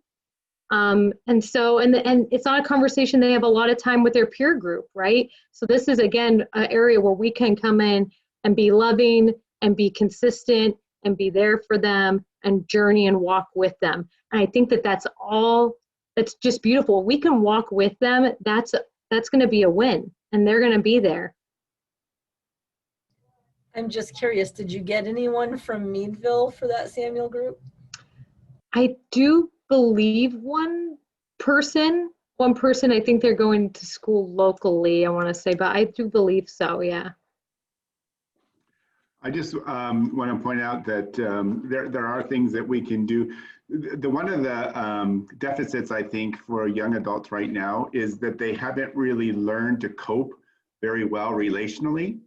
And it's not a conversation they have a lot of time with their peer group, right? So this is, again, an area where we can come in and be loving and be consistent and be there for them and journey and walk with them. And I think that that's just beautiful. We can walk with them. That's going to be a win, and they're going to be there. I'm just curious, did you get anyone from Meadville for that Samuel group? I do believe one person, I think they're going to school locally, I want to say, but I do believe so, yeah. I just want to point out that there are things that we can do. One of the deficits, I think, for young adults right now is that they haven't really learned to cope very well relationally.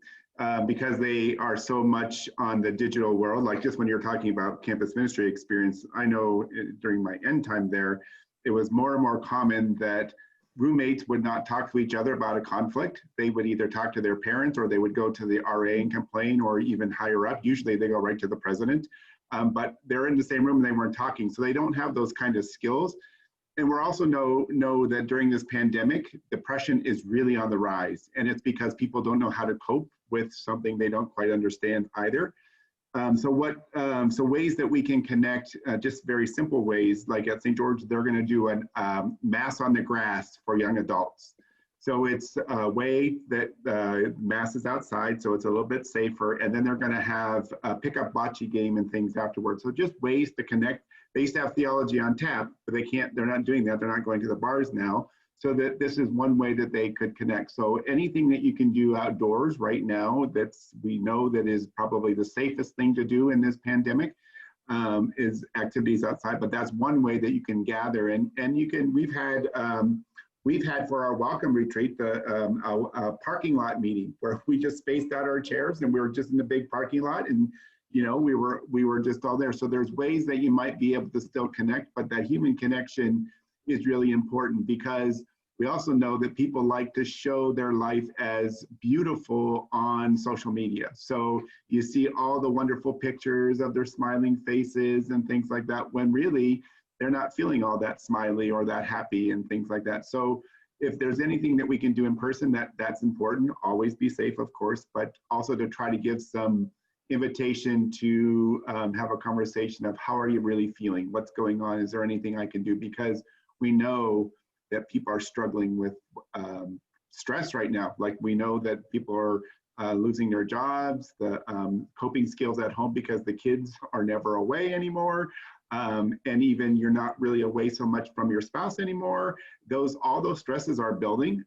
Because they are so much on the digital world. Like just when you're talking about campus ministry experience, I know during my end time there, it was more and more common that roommates would not talk to each other about a conflict. They would either talk to their parents, or they would go to the RA and complain, or even higher up. Usually they go right to the president, but they're in the same room and they weren't talking. So they don't have those kind of skills. And we're also know that during this pandemic, depression is really on the rise. And it's because people don't know how to cope with something they don't quite understand either. So ways that we can connect, just very simple ways, like at St. George, they're going to do a mass on the grass for young adults. So it's a way that mass is outside, so it's a little bit safer. And then they're going to have a pickup bocce game and things afterwards. So just ways to connect. They used to have theology on tap, but they're not doing that. They're not going to the bars now. So that this is one way that they could connect. So anything that you can do outdoors right now, we know that is probably the safest thing to do in this pandemic, is activities outside. But that's one way that you can gather. And we've had for our welcome retreat a parking lot meeting where we just spaced out our chairs and we were just in the big parking lot, and we were just all there. So there's ways that you might be able to still connect, but that human connection is really important, because we also know that people like to show their life as beautiful on social media. So you see all the wonderful pictures of their smiling faces and things like that, when really they're not feeling all that smiley or that happy and things like that. So if there's anything that we can do in person, that's important. Always be safe, of course, but also to try to give some invitation to have a conversation of how are you really feeling? What's going on? Is there anything I can do? Because we know that people are struggling with stress right now. Like we know that people are losing their jobs, the coping skills at home because the kids are never away anymore. And even you're not really away so much from your spouse anymore. All those stresses are building.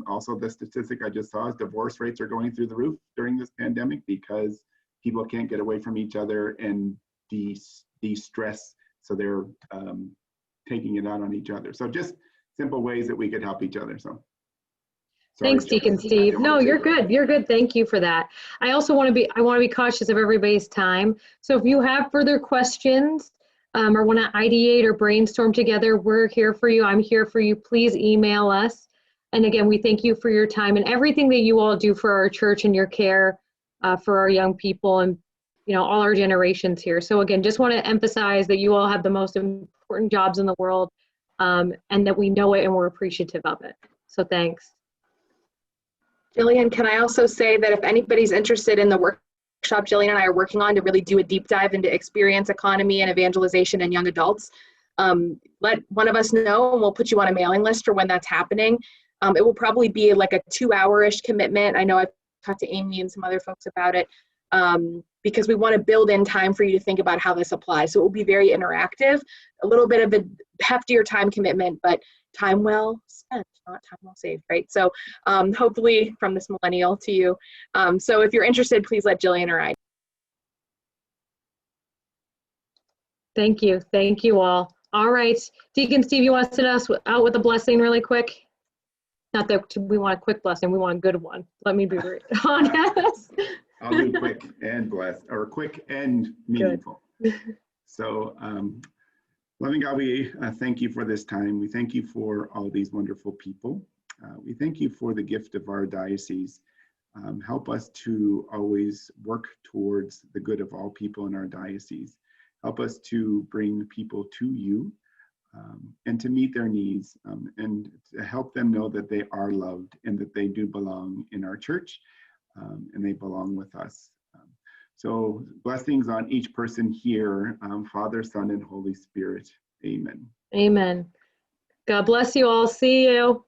Also, the statistic I just saw is divorce rates are going through the roof during this pandemic because people can't get away from each other and de-stress. So they're taking it out on each other. So just simple ways that we could help each other. So sorry, thanks, Deacon Steve. No, you're good. You're good. Thank you for that. I also want to be cautious of everybody's time. So if you have further questions or want to ideate or brainstorm together, we're here for you. I'm here for you. Please email us. And again, we thank you for your time and everything that you all do for our church and your care for our young people and all our generations here. So again, just want to emphasize that you all have the most important jobs in the world, and that we know it and we're appreciative of it. So thanks. Jillian, can I also say that if anybody's interested in the workshop Jillian and I are working on to really do a deep dive into experience economy and evangelization in young adults, let one of us know and we'll put you on a mailing list for when that's happening. It will probably be like a 2-hour-ish commitment. I know I've talked to Amy and some other folks about it, because we want to build in time for you to think about how this applies. So it will be very interactive, a little bit of a heftier time commitment, but time well spent, not time well saved, right? So hopefully from this millennial to you. So if you're interested, please let Jillian or I Thank you. Thank you all. All right. Deacon Steve, you want to send us out with a blessing really quick? Not that we want a quick blessing, we want a good one. Let me be honest. I'll do quick and blessed, or quick and meaningful. So, loving God, we thank you for this time. We thank you for all these wonderful people. We thank you for the gift of our diocese. Help us to always work towards the good of all people in our diocese. Help us to bring people to you and to meet their needs and to help them know that they are loved and that they do belong in our church and they belong with us. So blessings on each person here, Father, Son, and Holy Spirit. Amen. Amen. God bless you all. See you.